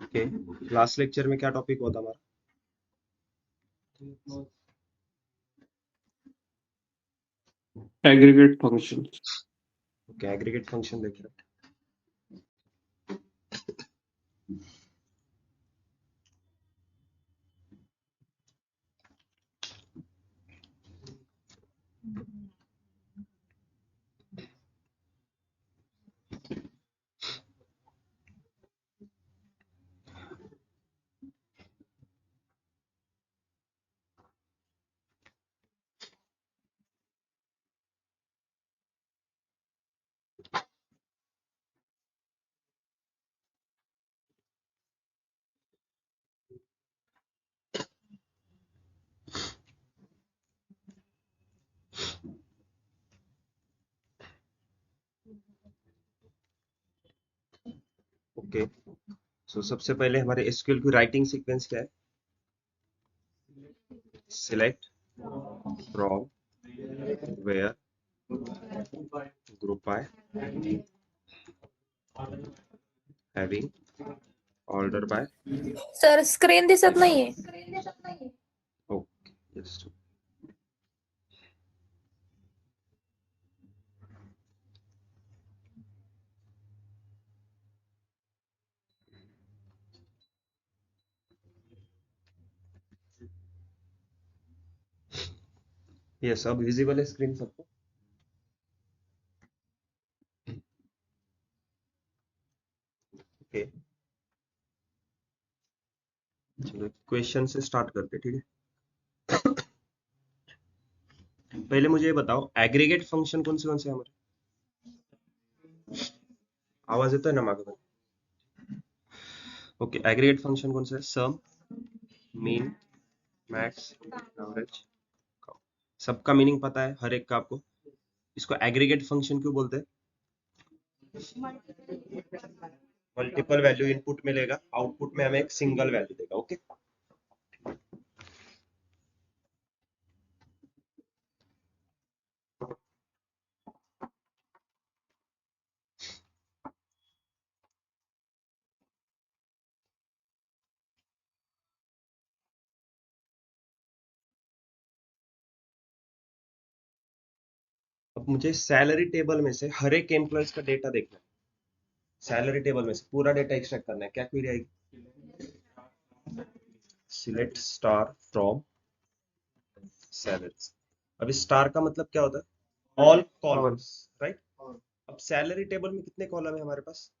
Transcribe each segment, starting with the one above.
Okay, last lecture में क्या topic हुआ था हमारा? Aggregate function. Okay, aggregate function देख रहे हैं। ओके, सो सबसे पहले हमारे एसक्यूएल की राइटिंग सीक्वेंस क्या है? Select from where group by having order by. Sir screen दिसत नाहीये. ओके, जस्ट ये सब विजिबल है स्क्रीन सबको? ओके, चलो क्वेश्चन से स्टार्ट करते हैं, ठीक है? पहले मुझे ये बताओ, एग्रीगेट फंक्शन कौन से हैं हमारे? आवाज येतोय ना मागं? ओके, एग्रीगेट फंक्शन कौन सा है? सम, मीन, मैक्स, एवरेज। सबका मीनिंग पता है हर एक का आपको? इसको एग्रीगेट फंक्शन क्यों बोलते हैं? मल्टीपल वैल्यू इनपुट में लेगा, आउटपुट में हमें एक सिंगल वैल्यू देगा। ओके, अब मुझे सैलरी टेबल में से हर एक एम्प्लॉयज का डेटा देखना है। सैलरी टेबल में से पूरा डेटा एक्सट्रैक्ट करना है। क्या क्वेरी आएगी? Select star from salaries. अब इस स्टार का मतलब क्या होता है? All columns, right? अब सैलरी टेबल में कितने कॉलम है हमारे पास?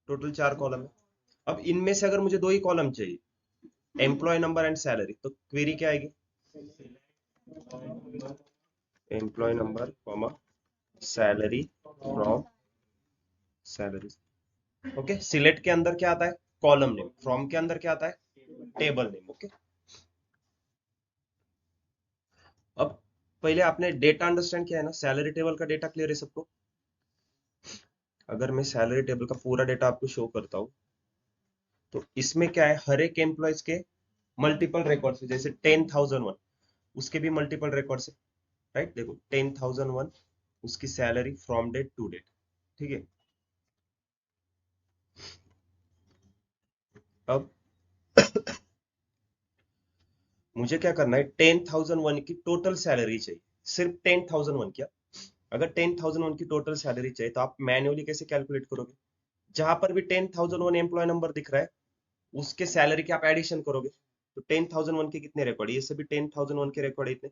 टोटल 4 कॉलम है। अब इनमें से अगर मुझे 2 ही कॉलम चाहिए, एम्प्लॉय नंबर एंड सैलरी, तो क्वेरी क्या आएगी? Employee number comma salary from salaries. Okay, select के अंदर क्या आता है? Column name. फ्रॉम के अंदर क्या आता है? Table name. ओके, अब पहले आपने डेटा अंडरस्टैंड किया है ना? सैलरी टेबल का डेटा क्लियर है सबको? अगर मैं सैलरी टेबल का पूरा डेटा आपको शो करता हूं, तो इसमें क्या है? हर एक एम्प्लॉयज के मल्टीपल रिकॉर्ड्स है। जैसे 10,001, उसके भी मल्टीपल रिकॉर्ड्स है, राइट। देखो 10,001 उसकी salary from date to date, ठीक है। अब मुझे क्या करना है, 10,001 की टोटल सैलरी चाहिए, सिर्फ 10,001। क्या, अगर 10,001 की टोटल सैलरी चाहिए तो आप मैन्युअली कैसे कैलकुलेट करोगे? जहां पर भी 10,001 एम्प्लॉय नंबर दिख रहा है उसके सैलरी के आप एडिशन करोगे, तो 10,001 के कितने रिकॉर्ड, ये सभी 10,001 के रिकॉर्ड इतने,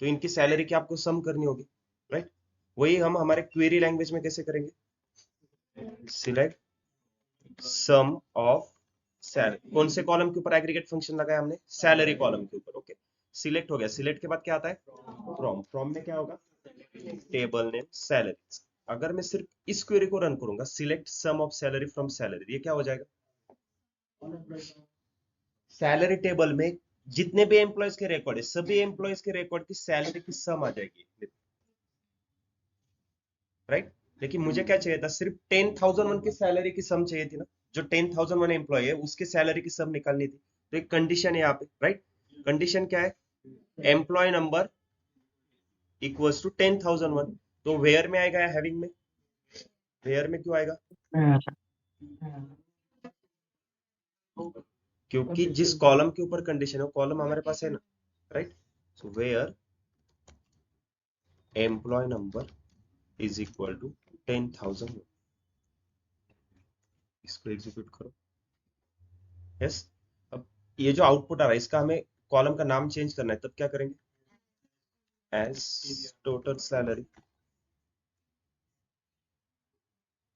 तो इनकी सैलरी की आपको सम करनी होगी, राइट। वही हम हमारे क्वेरी लैंग्वेज में कैसे करेंगे, सिलेक्ट सम ऑफ सैलरी, कौन से कॉलम के ऊपर एग्रीगेट फंक्शन लगाया हमने, सैलरी कॉलम के ऊपर, ओके। सिलेक्ट हो गया, सिलेक्ट के बाद क्या आता है, फ्रॉम, फ्रॉम में क्या होगा, टेबल नेम सैलरी। अगर मैं सिर्फ इस क्वेरी को रन करूंगा, select sum of salary from salary, ये क्या हो जाएगा, सैलरी टेबल में जितने भी एम्प्लॉयज के रिकॉर्ड है सभी एम्प्लॉयज के रिकॉर्ड की सैलरी की सम आ जाएगी, राइट। लेकिन मुझे क्या चाहिए था, सिर्फ 10,001 की सैलरी की सम चाहिए थी ना, जो 10,001 एम्प्लॉय है उसके सैलरी की सम निकालनी थी, तो एक कंडीशन है यहाँ पे, राइट। कंडीशन क्या है, एम्प्लॉय नंबर इक्वल्स टू 10,001, तो वेयर में आएगा या हैविंग में, वेयर में क्यों आएगा, क्योंकि जिस कॉलम के ऊपर कंडीशन है वो कॉलम हमारे पास है ना, right. So where employee number is equal to 10,000, इसको एग्जीक्यूट करो, यस। अब ये जो आउटपुट आ रहा है इसका हमें कॉलम का नाम चेंज करना है, तब क्या करेंगे, एज टोटल सैलरी,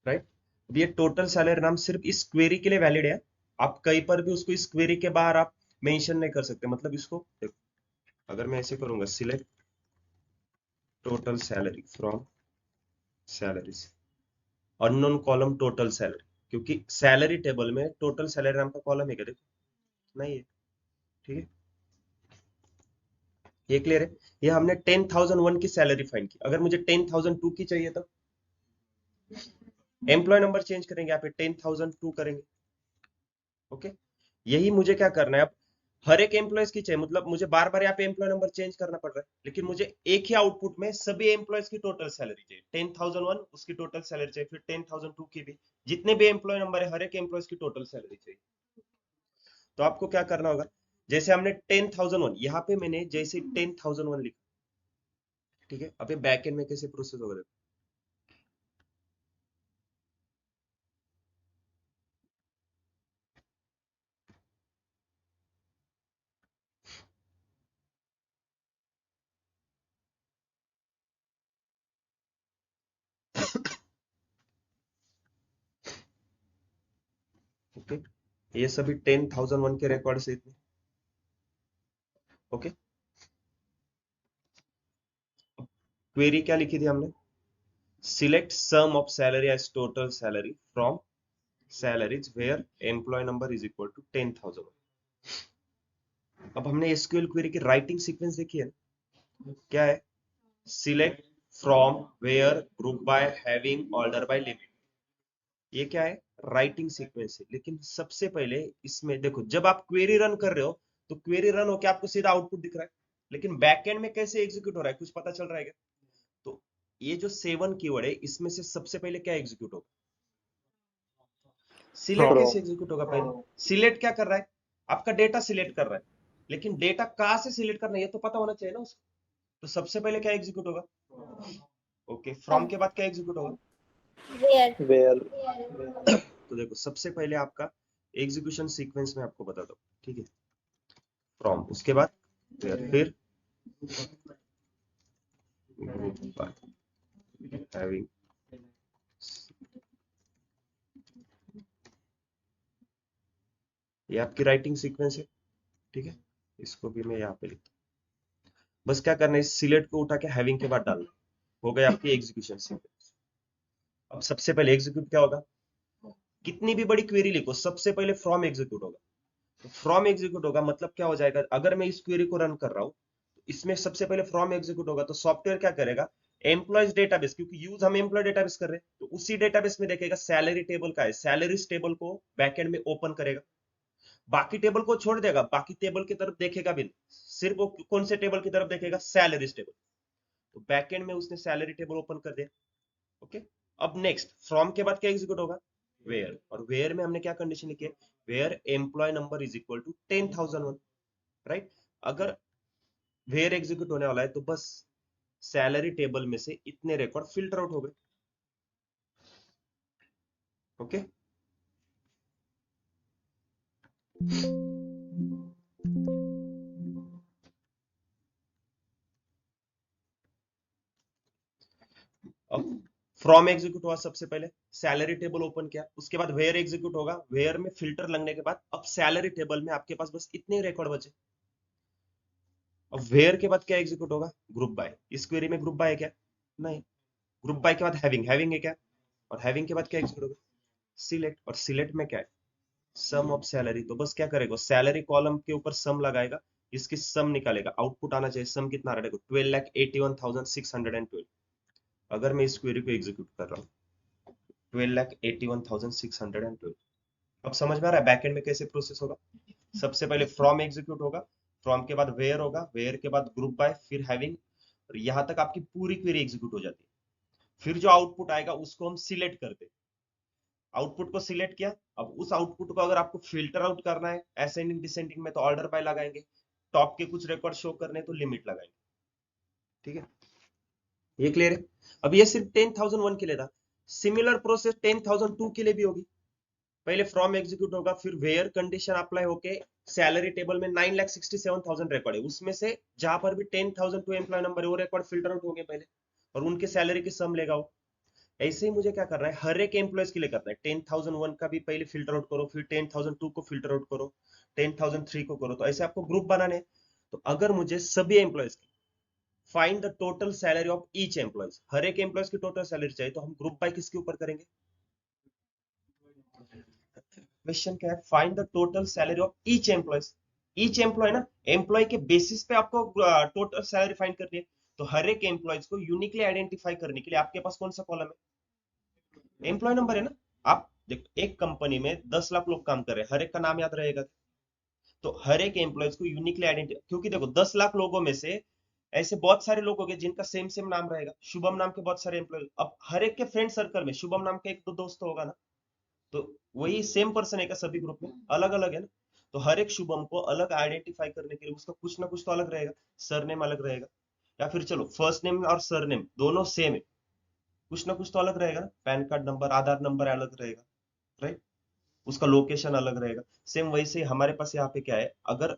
राइट। अब ये टोटल सैलरी नाम सिर्फ इस क्वेरी के लिए वैलिड है, आप कहीं पर भी उसको इस क्वेरी के बाहर आप मेंशन नहीं कर सकते, मतलब इसको देखो, अगर मैं ऐसे करूंगा, select total salary from salaries, unknown column total salary, क्योंकि सैलरी टेबल में टोटल सैलरी नाम का कॉलम है क्या, देखो नहीं है, ठीक है। ये क्लियर है, ये हमने 10,001 की सैलरी फाइंड की, अगर मुझे 10,002 की चाहिए तो एम्प्लॉय नंबर चेंज करेंगे, यहाँ पे 10,002 करेंगे, ओके। यही मुझे क्या करना है अब, हर एक एम्प्लॉयज की चाहिए, मतलब मुझे बार बार यहाँ पे एम्प्लॉय नंबर चेंज करना पड़ रहा है, लेकिन मुझे एक ही आउटपुट में सभी एम्प्लॉयज की टोटल सैलरी चाहिए, 10,001 उसकी टोटल सैलरी चाहिए, फिर 10,002 की भी, जितने भी एम्प्लॉय नंबर है हर एक एम्प्लॉयज की टोटल सैलरी चाहिए। तो आपको क्या करना होगा, जैसे हमने 10,001 यहाँ पे मैंने जैसे 10,001 लिखा, ठीक है। अब ये बैक एंड में कैसे प्रोसेस होगा, ओके। ये सभी 10,001 के रिकॉर्ड से इतने, ओके। क्वेरी क्या लिखी थी हमने, select sum of salary as total salary from salaries where employee number is equal to 10,000। अब हमने एसक्यूएल क्वेरी की राइटिंग सीक्वेंस देखी है ना? क्या है, select from where group by having order by limit, ये क्या है, राइटिंग सीक्वेंस है। लेकिन सबसे पहले इसमें देखो, जब आप क्वेरी रन कर रहे हो तो क्वेरी रन होकर आपको सीधा आउटपुट दिख रहा है, लेकिन बैकएंड में कैसे एग्जीक्यूट हो रहा है कुछ पता चल रहा है क्या? तो ये जो 7 कीवर्ड है इसमें से सबसे पहले क्या एग्जीक्यूट होगा, सिलेक्ट फ्रॉम कैसे एग्जीक्यूट होगा, पहले सिलेक्ट क्या कर रहा है, आपका डेटा सिलेक्ट कर रहा है, लेकिन डेटा कहां से सिलेक्ट करना है ये तो पता होना चाहिए ना उसको, तो सबसे पहले क्या एग्जीक्यूट होगा, ओके। फ्रॉम के बाद क्या एग्जीक्यूट होगा, वेयर वेयर तो देखो सबसे पहले आपका एग्जीक्यूशन सीक्वेंस में आपको बता दो, ठीक है। फ्रॉम, उसके बाद फिर ग्रुप बाय हैविंग, ये आपकी राइटिंग सीक्वेंस है, ठीक है। इसको भी मैं यहाँ पे लिखता हूँ, बस क्या करना है, इस सिलेक्ट को उठा के हैविंग के बाद डालना, हो गया आपकी एग्जीक्यूशन सीक्वेंस। अब सबसे पहले एग्जीक्यूट क्या होगा, कितनी भी बड़ी क्वेरी लिखो सबसे पहले फ्रॉम एग्जीक्यूट होगा, तो फ्रॉम एग्जीक्यूट होगा मतलब क्या हो जाएगा, अगर मैं इस क्वेरी को रन कर रहा हूं तो इसमें सबसे पहले फ्रॉम एग्जीक्यूट होगा, तो सॉफ्टवेयर क्या करेगा, एम्प्लॉयज डेटाबेस, क्योंकि यूज हम एम्प्लॉय डेटाबेस कर रहे हैं तो उसी डेटाबेस में देखेगा सैलरी टेबल का है, सैलरीज टेबल को बैकएंड में ओपन करेगा, बाकी टेबल को छोड़ देगा, बाकी टेबल की तरफ देखेगा भी नहीं, सिर्फ वो कौन से टेबल की तरफ देखेगा, सैलरीज टेबल। तो बैकएंड में उसने सैलरी टेबल ओपन कर दिया। ओके, अब नेक्स्ट फ्रॉम के बाद क्या एग्जीक्यूट होगा, वेयर, और वेयर में हमने क्या कंडीशन लिखी है, where employee number is equal to 10,001, right. अगर वेयर एग्जीक्यूट होने वाला है तो बस सैलरी टेबल में से इतने रिकॉर्ड फिल्टर आउट हो गए। ओके, अब फ्रॉम एग्जीक्यूट हुआ, सबसे पहले सैलरी टेबल ओपन किया, उसके बाद वेयर एग्जीक्यूट होगा, वेयर में फिल्टर लगने के बाद अब सैलरी टेबल में आपके पास बस इतने रिकॉर्ड बचे। अब वेयर के बाद क्या एग्जीक्यूट होगा, ग्रुप बाय। इस क्वेरी में ग्रुप बाय है क्या, नहीं। ग्रुप बाय के बाद हैविंग, हैविंग है क्या, और हैविंग के बाद क्या एग्जीक्यूट होगा, सिलेक्ट, और सिलेक्ट में क्या है, सम ऑफ सैलरी। तो बस क्या करेगा, सैलरी कॉलम के ऊपर सम लगाएगा, इसकी सम निकालेगा, आउटपुट आना चाहिए, सम कितना आ रहा है, देखो 12,81,612। अगर मैं इस क्वेरी को एग्जीक्यूट कर रहा हूँ, 12,81,612। अब समझ में आ रहा है बैकएंड में कैसे प्रोसेस होगा। सबसे पहले फ्रॉम एग्जीक्यूट होगा, फ्रॉम के बाद वेयर होगा, वेयर के बाद ग्रुप बाय, फिर हैविंग, और यहां तक आपकी पूरी क्वेरी एग्जीक्यूट हो जाती है। फिर जो आउटपुट आएगा उसको हम सिलेक्ट करते हैं, आउटपुट को सिलेक्ट किया। अब उस आउटपुट को अगर आपको फिल्टर आउट करना है असेंडिंग डिसेंडिंग में तो ऑर्डर बाय लगाएंगे, टॉप के कुछ रिकॉर्ड शो करने तो लिमिट लगाएंगे। ठीक है, ये क्लियर है। अब ये सिर्फ 10,001 के लिए था, सिमिलर प्रोसेस 10,002 के लिए भी होगी। पहले फ्रॉम एग्जीक्यूट होगा, फिर वेयर कंडीशन अप्लाई होके सैलरी टेबल में 9,67,000 रिकॉर्ड है, उसमें से जहां पर भी 10,002 एम्प्लॉय नंबर है वो रिकॉर्ड फिल्टर आउट हो गए पहले, और उनके सैलरी की सम लेगा वो। ऐसे ही मुझे क्या करना है, हर एक एम्प्लॉयज के लिए करना है, 10,001 का भी पहले फिल्टर आउट करो, फिर 10,002 को फिल्टर आउट करो, 10,003 को करो, तो ऐसे आपको ग्रुप बनाने हैं। तो अगर मुझे सभी एम्प्लॉयज की find the total salary of each employees, हर एक एम्प्लॉयज की टोटल सैलरी चाहिए, तो हम ग्रुप बाय किसके ऊपर करेंगे, क्वेश्चन क्या है, find the total salary of each employees. Each employ ना, एम्प्लॉय के बेसिस पे आपको टोटल सैलरी फाइंड करनी है। तो हर एक एम्प्लॉयज को यूनिकली आइडेंटिफाई करने के लिए आपके पास कौन सा कॉलम है, एम्प्लॉय नंबर है ना। आप देखो एक कंपनी में 10 लाख लोग काम कर रहे हैं, हर एक का नाम याद रहेगा, तो हर एक एम्प्लॉयज को यूनिकली आइडेंटिफाई, क्योंकि देखो 10 लाख लोगों में से ऐसे बहुत सारे लोग होंगे जिनका सेम सेम नाम रहेगा, शुभम नाम के बहुत सारे एम्प्लॉय, अब हर एक के फ्रेंड सर्कल में शुभम नाम का एक दो दोस्त तो होगा ना, तो वही सेम पर्सन है क्या, सभी ग्रुप में अलग अलग है ना। तो हर एक शुभम को अलग आइडेंटिफाई करने के लिए उसका कुछ ना कुछ तो अलग रहेगा, सरनेम अलग रहेगा, या फिर चलो फर्स्ट नेम और सरनेम दोनों सेम है, कुछ ना कुछ तो अलग रहेगा ना, पैन कार्ड नंबर आधार नंबर अलग रहेगा, राइट, उसका लोकेशन अलग रहेगा। सेम वैसे ही हमारे पास यहाँ पे क्या है, अगर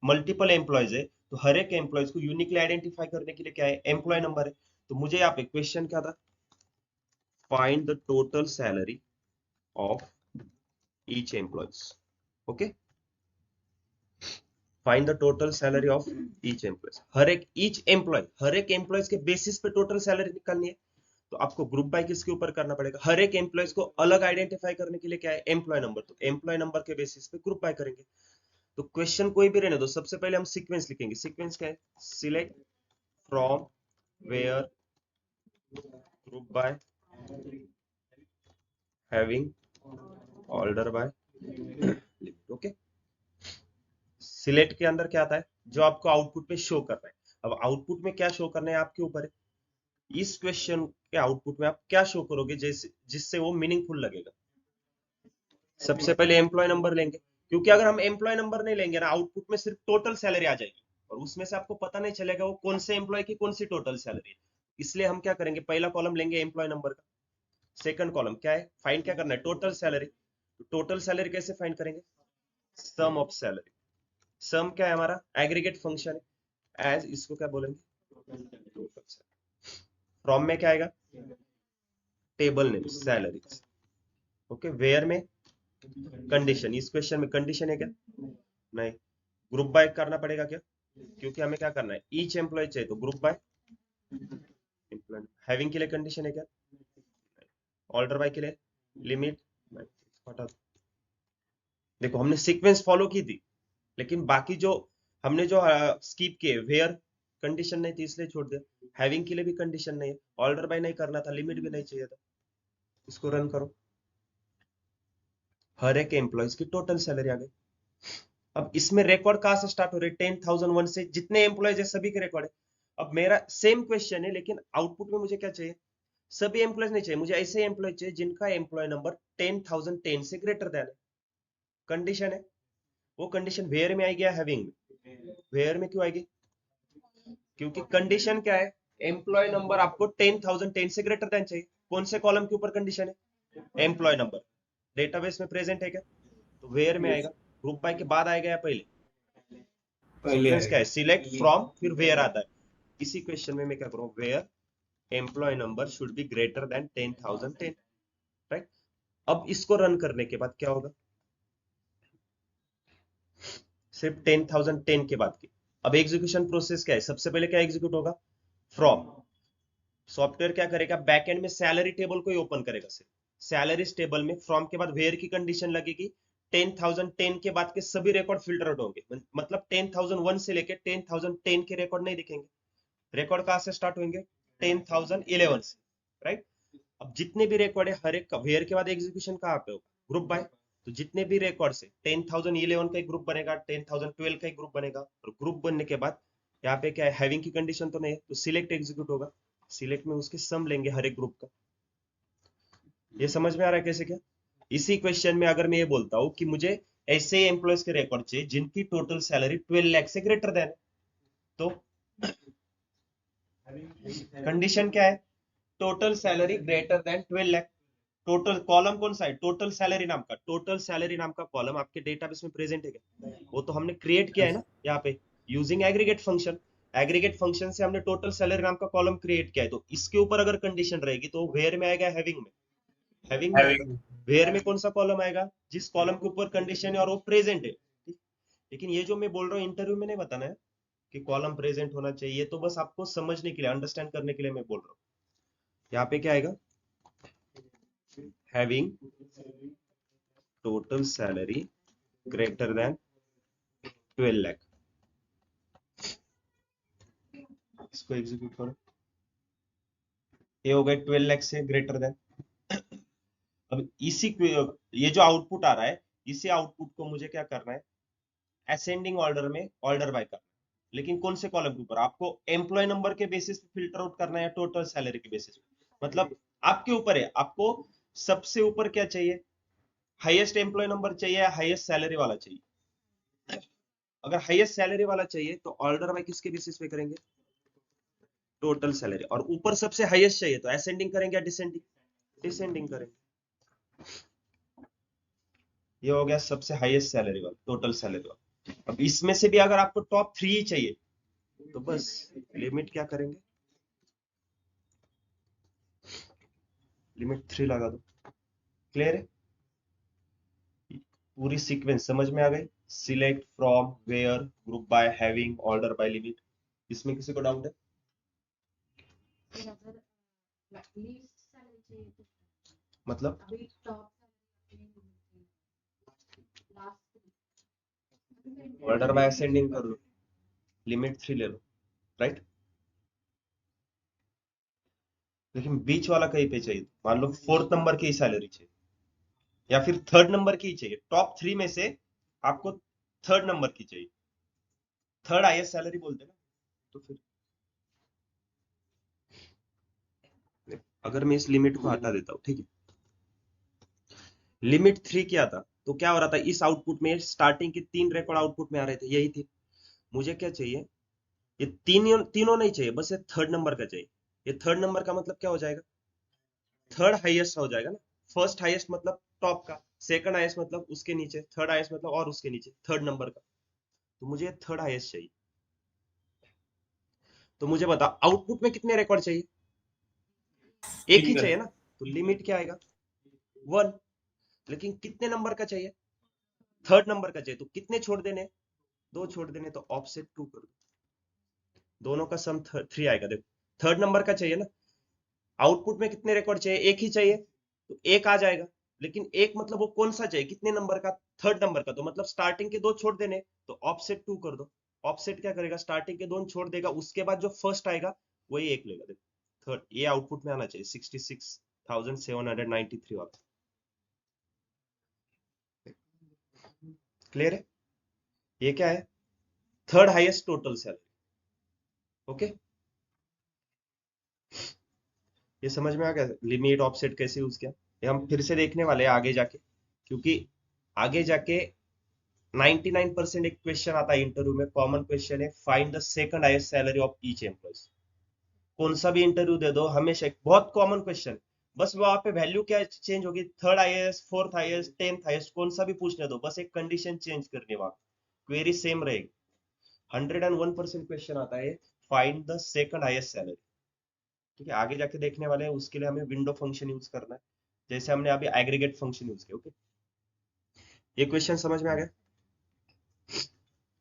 मल्टीपल एम्प्लॉयज है तो हर एक एम्प्लॉयज को यूनिकली आइडेंटिफाई करने के लिए क्या है, एम्प्लॉय नंबर है। तो मुझे यहाँ पे क्वेश्चन क्या था, find the total salary of each employees. Okay, find the total salary of each employee, हर एक एम्प्लॉयज के बेसिस पे टोटल सैलरी निकालनी है। तो आपको ग्रुप बाय किसके ऊपर करना पड़ेगा, हर एक एम्प्लॉयज को अलग आइडेंटिफाई करने के लिए क्या है, एम्प्लॉय नंबर, तो एम्प्लॉय नंबर के बेसिस पे ग्रुप बाय करेंगे। तो क्वेश्चन कोई भी रहने दो, सबसे पहले हम सीक्वेंस लिखेंगे, सीक्वेंस क्या है, select from where group by having order by limit. Okay, select के अंदर क्या आता है, जो आपको आउटपुट पे शो करना है। अब आउटपुट में क्या शो करना है आपके ऊपर है, इस क्वेश्चन के आउटपुट में आप क्या शो करोगे जैसे जिससे वो मीनिंगफुल लगेगा। सबसे पहले एम्प्लॉय नंबर लेंगे, क्योंकि अगर हम एम्प्लॉय नंबर नहीं लेंगे ना, आउटपुट में सिर्फ टोटल सैलरी आ जाएगी, और उसमें से आपको पता नहीं चलेगा वो कौन से एम्प्लॉय की कौन सी टोटल सैलरी है। इसलिए हम क्या करेंगे, पहला कॉलम लेंगे एम्प्लॉय नंबर का, सेकंड कॉलम क्या है, फाइंड क्या करना है, टोटल सैलरी। तो टोटल सैलरी कैसे फाइंड करेंगे, सम ऑफ सैलरी, सम क्या है हमारा एग्रीगेट फंक्शन है, एज इसको क्या बोलेंगे, टोटल सैलरी। फ्रॉम में क्या आएगा, table name salary. Okay, where में कंडीशन, इस क्वेश्चन में कंडीशन है क्या, नहीं। ग्रुप बाय करना पड़ेगा क्या, क्योंकि हमें क्या करना है, ईच एम्प्लॉय चाहिए, तो ग्रुप बाय एम्प्लॉय। हैविंग के लिए कंडीशन है क्या, ऑर्डर बाय के लिए लिमिट, हटा दो। देखो हमने सीक्वेंस फॉलो की थी, लेकिन बाकी जो हमने जो स्किप किए, वेयर कंडीशन नहीं थी इसलिए छोड़ दिया, हैविंग के लिए भी कंडीशन नहीं है, ऑर्डर बाय नहीं करना था, लिमिट भी नहीं चाहिए था। इसको रन करो, हर एक एम्प्लॉयज की टोटल सैलरी आ गई। अब इसमें रिकॉर्ड कहां से स्टार्ट हो रहे हैं? 10,001 से, जितने एम्प्लॉयज है सभी के रिकॉर्ड है। अब मेरा सेम क्वेश्चन है, लेकिन आउटपुट में मुझे क्या चाहिए? सभी एम्प्लॉयज नहीं चाहिए, मुझे ऐसे एम्प्लॉय चाहिए जिनका एम्प्लॉय नंबर 10,010 से ग्रेटर देन है। कंडीशन है, वो कंडीशन वेयर में आएगी या हैविंग में? वेयर में क्यों आएगी? क्योंकि कंडीशन क्या है? एम्प्लॉय नंबर आपको 10,010 से ग्रेटर देन चाहिए। कौन से कॉलम के ऊपर कंडीशन है? Employee number. डेटाबेस में प्रेजेंट है क्या? तो वेयर में आएगा। ग्रुप बाय के बाद आएगा या पहले? पहले सीक्वेंस क्या आएगा। है? सिलेक्ट फ्रॉम फिर वेयर आता है। इसी क्वेश्चन में मैं क्या करूं? Where employee number should be greater than 10,010, right? अब इसको रन करने के बाद क्या होगा? सिर्फ 10,010 के बाद की। अब एग्जीक्यूशन प्रोसेस क्या है? सबसे पहले क्या एग्जीक्यूट होगा? फ्रॉम। सॉफ्टवेयर क्या करेगा? बैकएंड में सैलरी टेबल को ही ओपन करेगा। सिर्फ सैलरीज टेबल में फ्रॉम के बाद वेयर की कंडीशन लगेगी। 10,010 के बाद के सभी रिकॉर्ड फिल्टर आउट होंगे, मतलब 10,001 से लेके 10,010 के रिकॉर्ड नहीं दिखेंगे। रिकॉर्ड कहां से स्टार्ट होंगे? 10,011 से, राइट? अब जितने भी रिकॉर्ड है हर एक का वेयर के बाद एग्जीक्यूशन कहां पे होगा? Group by. तो जितने भी रिकॉर्ड से 10,011 का एक ग्रुप बनेगा, 10,012 का एक ग्रुप बनेगा, और ग्रुप बनने के बाद यहाँ पे क्या है? हैविंग की कंडीशन तो नहीं है, तो सिलेक्ट एग्जीक्यूट होगा। सिलेक्ट में उसके सम लेंगे हर एक ग्रुप का। ये समझ में आ रहा है कैसे क्या? इसी क्वेश्चन में अगर मैं ये बोलता हूँ कि मुझे ऐसे एम्प्लॉयज के रिकॉर्ड चाहिए जिनकी टोटल सैलरी 12 लाख से ग्रेटर देन है, तो कंडीशन क्या है? Total salary greater than 12 lakh. Total column कौन सा है? टोटल सैलरी नाम का। टोटल सैलरी नाम का कॉलम आपके डेटाबेस में प्रेजेंट है क्या? वो तो हमने क्रिएट किया है ना यहाँ पे, using aggregate function. Aggregate function से हमने टोटल सैलरी नाम का कॉलम क्रिएट किया है। तो इसके ऊपर अगर कंडीशन रहेगी तो वेयर में आएगा, हैविंग में? हैविंग में आएगा। हैविंग। वेयर में कौन सा कॉलम आएगा? जिस कॉलम के ऊपर कंडीशन है और वो प्रेजेंट है, ठीक? लेकिन ये जो मैं बोल रहा हूँ इंटरव्यू में नहीं बताना है कि कॉलम प्रेजेंट होना चाहिए, तो बस आपको समझने के लिए, अंडरस्टैंड करने के लिए मैं बोल रहा हूँ। यहाँ पे क्या आएगा? Having total salary greater than 12 lakh. इसको एग्जीक्यूट करो। ये हो गए 12 लाख से ग्रेटर देन। अब ये जो आउटपुट आ रहा है, इसी आउटपुट को मुझे क्या करना है? असेंडिंग ऑर्डर में ऑर्डर बाय करना है। लेकिन कौन से कॉलम के ऊपर? आपको एम्प्लॉय नंबर के बेसिस पे फिल्टर आउट करना है या टोटल सैलरी के बेसिस पे? मतलब आपके ऊपर है। आपको सबसे ऊपर क्या चाहिए? हाईएस्ट एम्प्लॉय नंबर चाहिए या हाईएस्ट सैलरी वाला चाहिए? अगर हाईएस्ट सैलरी वाला चाहिए तो ऑर्डर बाय किसके बेसिस पे करेंगे? Total salary. और ऊपर सबसे हाईएस्ट चाहिए तो असेंडिंग करेंगे या डिसेंडिंग? डिसेंडिंग करेंगे। ये हो गया सबसे हाईएस्ट सैलरी वाला, टोटल सैलरी वाला। अब इसमें से भी अगर आपको टॉप 3 ही चाहिए तो बस लिमिट क्या करेंगे? लिमिट 3 लगा दो। क्लियर है? पूरी सीक्वेंस समझ में आ गई? Select from where group by having order by limit. इसमें किसी को डाउट है? मतलब ऑर्डर बाय असेंडिंग कर लो, लिमिट 3 ले लो, राइट? लेकिन बीच वाला कहीं पे चाहिए। मान लो फोर्थ नंबर की सैलरी चाहिए या फिर थर्ड नंबर की चाहिए। टॉप 3 में से आपको थर्ड नंबर की चाहिए। थर्ड हाईएस्ट सैलरी बोलते ना, तो फिर अगर मैं इस लिमिट को हटा देता हूं, ठीक है? लिमिट 3 क्या था? तो क्या हो रहा था इस आउटपुट में? स्टार्टिंग के 3 रिकॉर्ड आउटपुट में आ रहे थे, यही थे। मुझे क्या चाहिए? ये तीनों नहीं चाहिए, बस ये थर्ड नंबर का चाहिए। ये थर्ड नंबर का मतलब क्या हो जाएगा? थर्ड हाईएस्ट हो जाएगा ना। फर्स्ट हाईएस्ट मतलब टॉप का, सेकंड हाईएस्ट मतलब उसके नीचे, थर्ड हाईएस्ट मतलब और उसके नीचे, थर्ड नंबर का। तो मुझे थर्ड हाईएस्ट चाहिए। तो मुझे बता आउटपुट में कितने रिकॉर्ड चाहिए? एक ही सिंगल। चाहिए ना। तो लिमिट क्या आएगा? 1। लेकिन कितने नंबर का चाहिए? थर्ड नंबर का चाहिए। तो कितने छोड़ देने? 2 छोड़ देने। तो ऑफसेट 2 कर दो। दोनों का सम 3 आएगा। देखो थर्ड नंबर का चाहिए ना। आउटपुट में कितने रिकॉर्ड चाहिए? एक ही चाहिए, तो एक आ जाएगा। लेकिन एक मतलब वो कौन सा चाहिए? कितने नंबर का? थर्ड नंबर का। तो मतलब स्टार्टिंग के 2 छोड़ देने, तो ऑफसेट 2 कर दो। ऑफसेट क्या करेगा? स्टार्टिंग के 2 छोड़ देगा, उसके बाद जो फर्स्ट आएगा वही एक लेगा। देखो थर्ड, ये आउटपुट में आना चाहिए 66,793 वाला। क्लियर है? ये क्या है? Third highest total salary. Okay, ये समझ में आ गया लिमिट ऑफसेट कैसे यूज किया? ये हम फिर से देखने वाले हैं आगे जाके, क्योंकि आगे जाके 99% एक क्वेश्चन आता है इंटरव्यू में, कॉमन क्वेश्चन है, find the second highest salary of each employ. कौन सा भी इंटरव्यू दे दो, हमेशा एक बहुत कॉमन क्वेश्चन, बस वहां पे वैल्यू क्या चेंज होगी, third highest, fourth highest, tenth highest, कौन सा भी पूछने दो, बस एक कंडीशन चेंज करनी, वहां क्वेरी सेम रहेगी। 101% क्वेश्चन आता है, find the second highest salary. ठीक है, आगे जाके देखने वाले हैं, उसके लिए हमें विंडो फंक्शन यूज करना है, जैसे हमने अभी एग्रीगेट फंक्शन यूज किया। ओके, ये क्वेश्चन समझ में आ गया?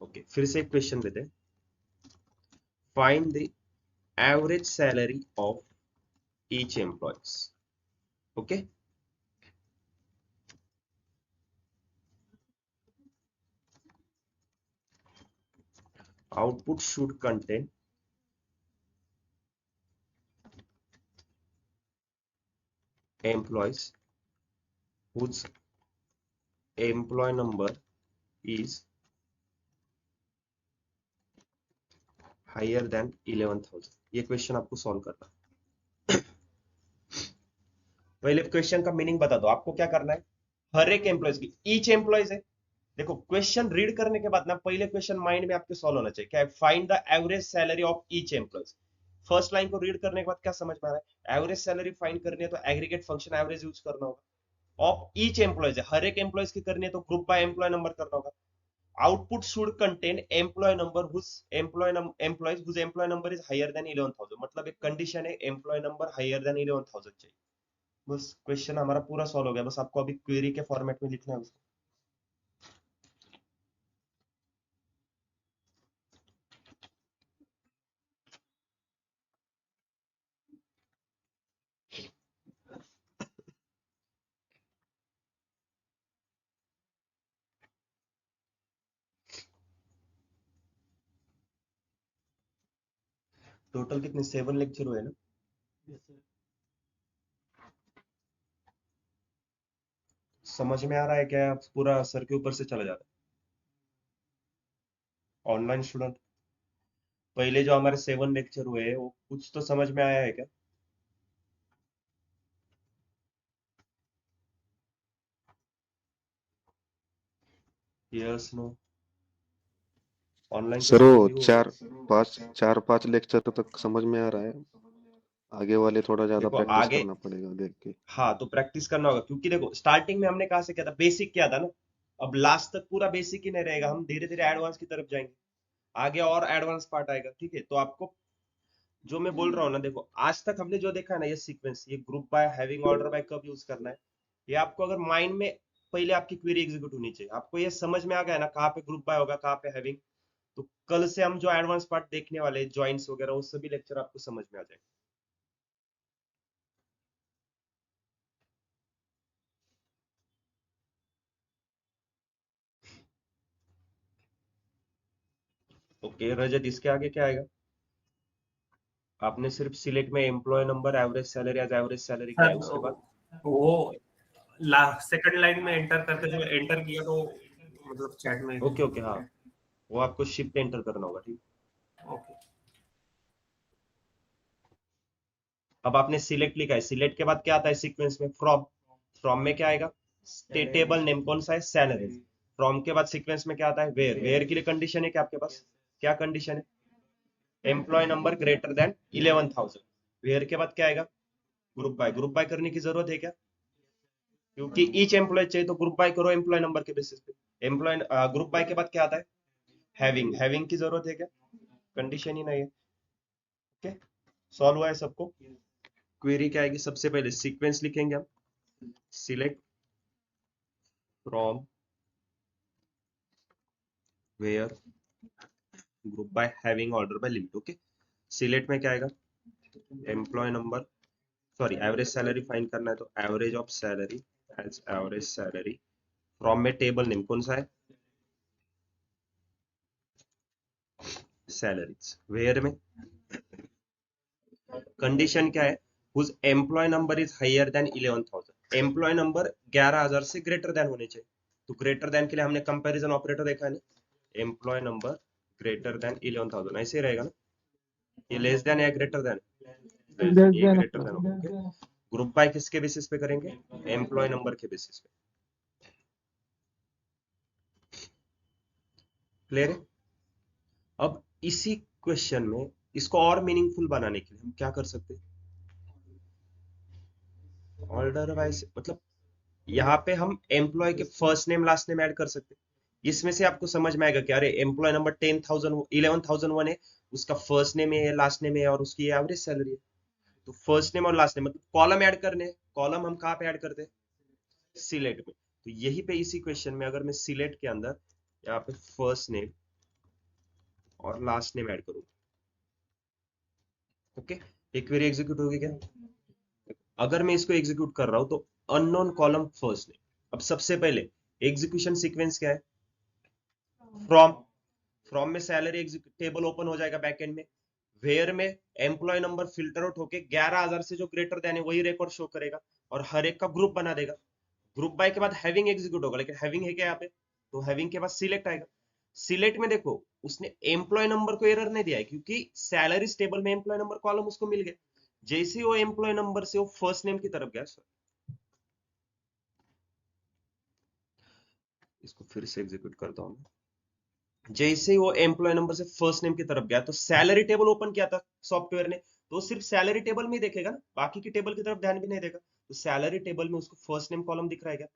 ओके, फिर से एक क्वेश्चन लेते हैं। Find the average salary of each employees. Okay, output should contain employees whose employee number is higher than 11,000। ये क्वेश्चन आपको सॉल्व करना है। पहले क्वेश्चन का मीनिंग बता दो, आपको क्या करना है, हर एक एम्प्लॉयज की, ईच एम्प्लॉयज है। देखो क्वेश्चन रीड करने के बाद ना, पहले क्वेश्चन माइंड में आपके सॉल्व होना चाहिए, क्या है, find the average salary of each employees. First line को रीड करने के बाद क्या समझ में आ रहा है, एवरेज सैलरी फाइंड करनी है तो एग्रीगेट फंक्शन एवरेज यूज करना होगा। ऑफ ईच एम्प्लॉयज है, हर एक एम्प्लॉयज की करनी है तो ग्रुप बाय एम्प्लॉय नंबर करना होगा। Output should contain employee number whose employees whose employee number is higher than 11,000। मतलब एक कंडीशन है, एम्प्लॉय नंबर हायर देन 11,000 चाहिए। बस क्वेश्चन हमारा पूरा सॉल्व हो गया, बस आपको अभी क्वेरी के फॉर्मेट में लिखना है उसको। टोटल कितने 7 लेक्चर हुए ना? समझ में आ रहा है क्या? पूरा सर के ऊपर से चला जाता है ऑनलाइन स्टूडेंट। पहले जो हमारे 7 लेक्चर हुए वो कुछ तो समझ में आया है क्या? Yes, no, online sir question वो रिव्यू हो गया। चार पांच लेक्चर तक समझ में आ रहा है। आगे वाले थोड़ा ज्यादा देखो प्रैक्टिस आगे, करना पड़ेगा देख के। हाँ तो प्रैक्टिस करना होगा, क्योंकि देखो स्टार्टिंग में हमने कहा से किया था, बेसिक किया था ना। अब लास्ट तक पूरा बेसिक ही नहीं रहेगा, हम धीरे धीरे एडवांस की तरफ जाएंगे, आगे और एडवांस पार्ट आएगा। ठीक है, तो आपको जो मैं बोल रहा हूँ ना, देखो आज तक हमने जो देखा है ना, ये सीक्वेंस, ये group by, having order bye कब यूज करना है, ये आपको अगर माइंड में पहले आपकी क्वेरी एग्जीक्यूट होनी चाहिए, आपको ये समझ में आ गया ना कहाँ पे ग्रुप बाय होगा, कहाँ पे हैविंग। तो कल से हम जो एडवांस पार्ट देखने वाले, ज्वाइंट्स वगैरह, वो सभी लेक्चर आपको समझ में आ जाएगा। ओके रजत, इसके आगे क्या आएगा? आपने सिर्फ सिलेक्ट में employee number, average salary as average salary किया सर है, उसके बाद वो लास्ट सेकंड लाइन में एंटर करके जो एंटर किया तो मतलब चैट में। ओके ओके, हाँ, वो आपको शिफ्ट एंटर करना होगा। ठीक, ओके अब आपने सिलेक्ट लिखा है, सिलेक्ट के बाद क्या आता है सीक्वेंस में, फ्रॉम। फ्रॉम में क्या आएगा, टेबल नेम कौन सा है, सैलरी। फ्रॉम के बाद सीक्वेंस में क्या आता है, वेयर। वेयर के लिए कंडीशन है क्या आपके पास, क्या कंडीशन है, employee number greater than 11,000। Where के बाद क्या आएगा, ग्रुप बाय। ग्रुप बाय करने की जरूरत है क्या, क्योंकि ईच एम्प्लॉय चाहिए तो ग्रुप बाय करो एम्प्लॉय नंबर के बेसिस पे। एम्प्लॉय ग्रुप बाय के बाद क्या आता है, हैविंग। हैविंग की जरूरत है क्या, कंडीशन ही नहीं है। ओके, सॉल्व हुआ है सबको? क्वेरी क्या आएगी, सबसे पहले सीक्वेंस लिखेंगे हम, select from where group by having order by limit. Okay, select में क्या आएगा, employee number, sorry average salary find करना है तो average of salary as average salary. From में टेबल नेम कौन सा है, सैलरीज। वेयर में कंडीशन क्या है, whose employee number is higher than 11,000। Employee number 11,000 से ग्रेटर देन होने चाहिए। तो ग्रेटर देन के लिए हमने कंपैरिजन ऑपरेटर देखा है ना, एम्प्लॉय नंबर ग्रेटर देन 11,000, ऐसे ही रहेगा ना? ये लेस देन या ग्रेटर देन? ये greater than. Okay, group by किसके बेसिस पे करेंगे? एम्प्लॉय नंबर के बेसिस पे। क्लियर है? अब इसी क्वेश्चन में इसको और मीनिंगफुल बनाने के लिए हम क्या कर सकते हैं? ऑर्डर वाइज, मतलब यहाँ पे हम एम्प्लॉय के first name last name add कर सकते हैं। इसमें से आपको समझ में आएगा कि अरे एम्प्लॉय नंबर 11,001 है, उसका फर्स्ट नेम है, लास्ट नेम है और उसकी एवरेज सैलरी है। तो फर्स्ट नेम और लास्ट नेम मतलब कॉलम ऐड करने हैं। कॉलम हम कहाँ पे ऐड करते हैं? सिलेक्ट में। तो यही पे इसी क्वेश्चन में अगर मैं सिलेक्ट के अंदर यहाँ पे फर्स्ट नेम और लास्ट नेम ऐड करूँ, ओके, एक बार एग्जीक्यूट होगी क्या? अगर मैं इसको एग्जीक्यूट कर रहा हूं तो अननोन कॉलम फर्स्ट नेम। अब सबसे पहले एग्जीक्यूशन सीक्वेंस क्या है? फ्रॉम। फ्रॉम में सैलरी टेबल ओपन हो जाएगा बैकएंड में। वेयर में एम्प्लॉय नंबर फिल्टर आउट होके 11,000 से जो ग्रेटर देन है वही रिकॉर्ड शो करेगा और हर एक का ग्रुप बना देगा। ग्रुप बाय के बाद हैविंग एग्जीक्यूट होगा, लेकिन हैविंग है क्या यहाँ पे? तो हैविंग के बाद सिलेक्ट आएगा। सिलेक्ट में देखो उसने एम्प्लॉय नंबर को एरर नहीं दिया है क्योंकि सैलरी टेबल में एम्प्लॉय नंबर कॉलम उसको मिल गया। जैसे ही वो एम्प्लॉय नंबर से वो फर्स्ट नेम की तरफ गया, इसको फिर से एग्जीक्यूट करता हूं मैं। जैसे ही वो एम्प्लॉय नंबर से फर्स्ट नेम की तरफ गया तो सैलरी टेबल ओपन किया था सॉफ्टवेयर ने, तो सिर्फ सैलरी टेबल में ही देखेगा ना, बाकी की टेबल की तरफ ध्यान भी नहीं देगा। तो सैलरी टेबल में उसको फर्स्ट नेम कॉलम दिख रहा है क्या?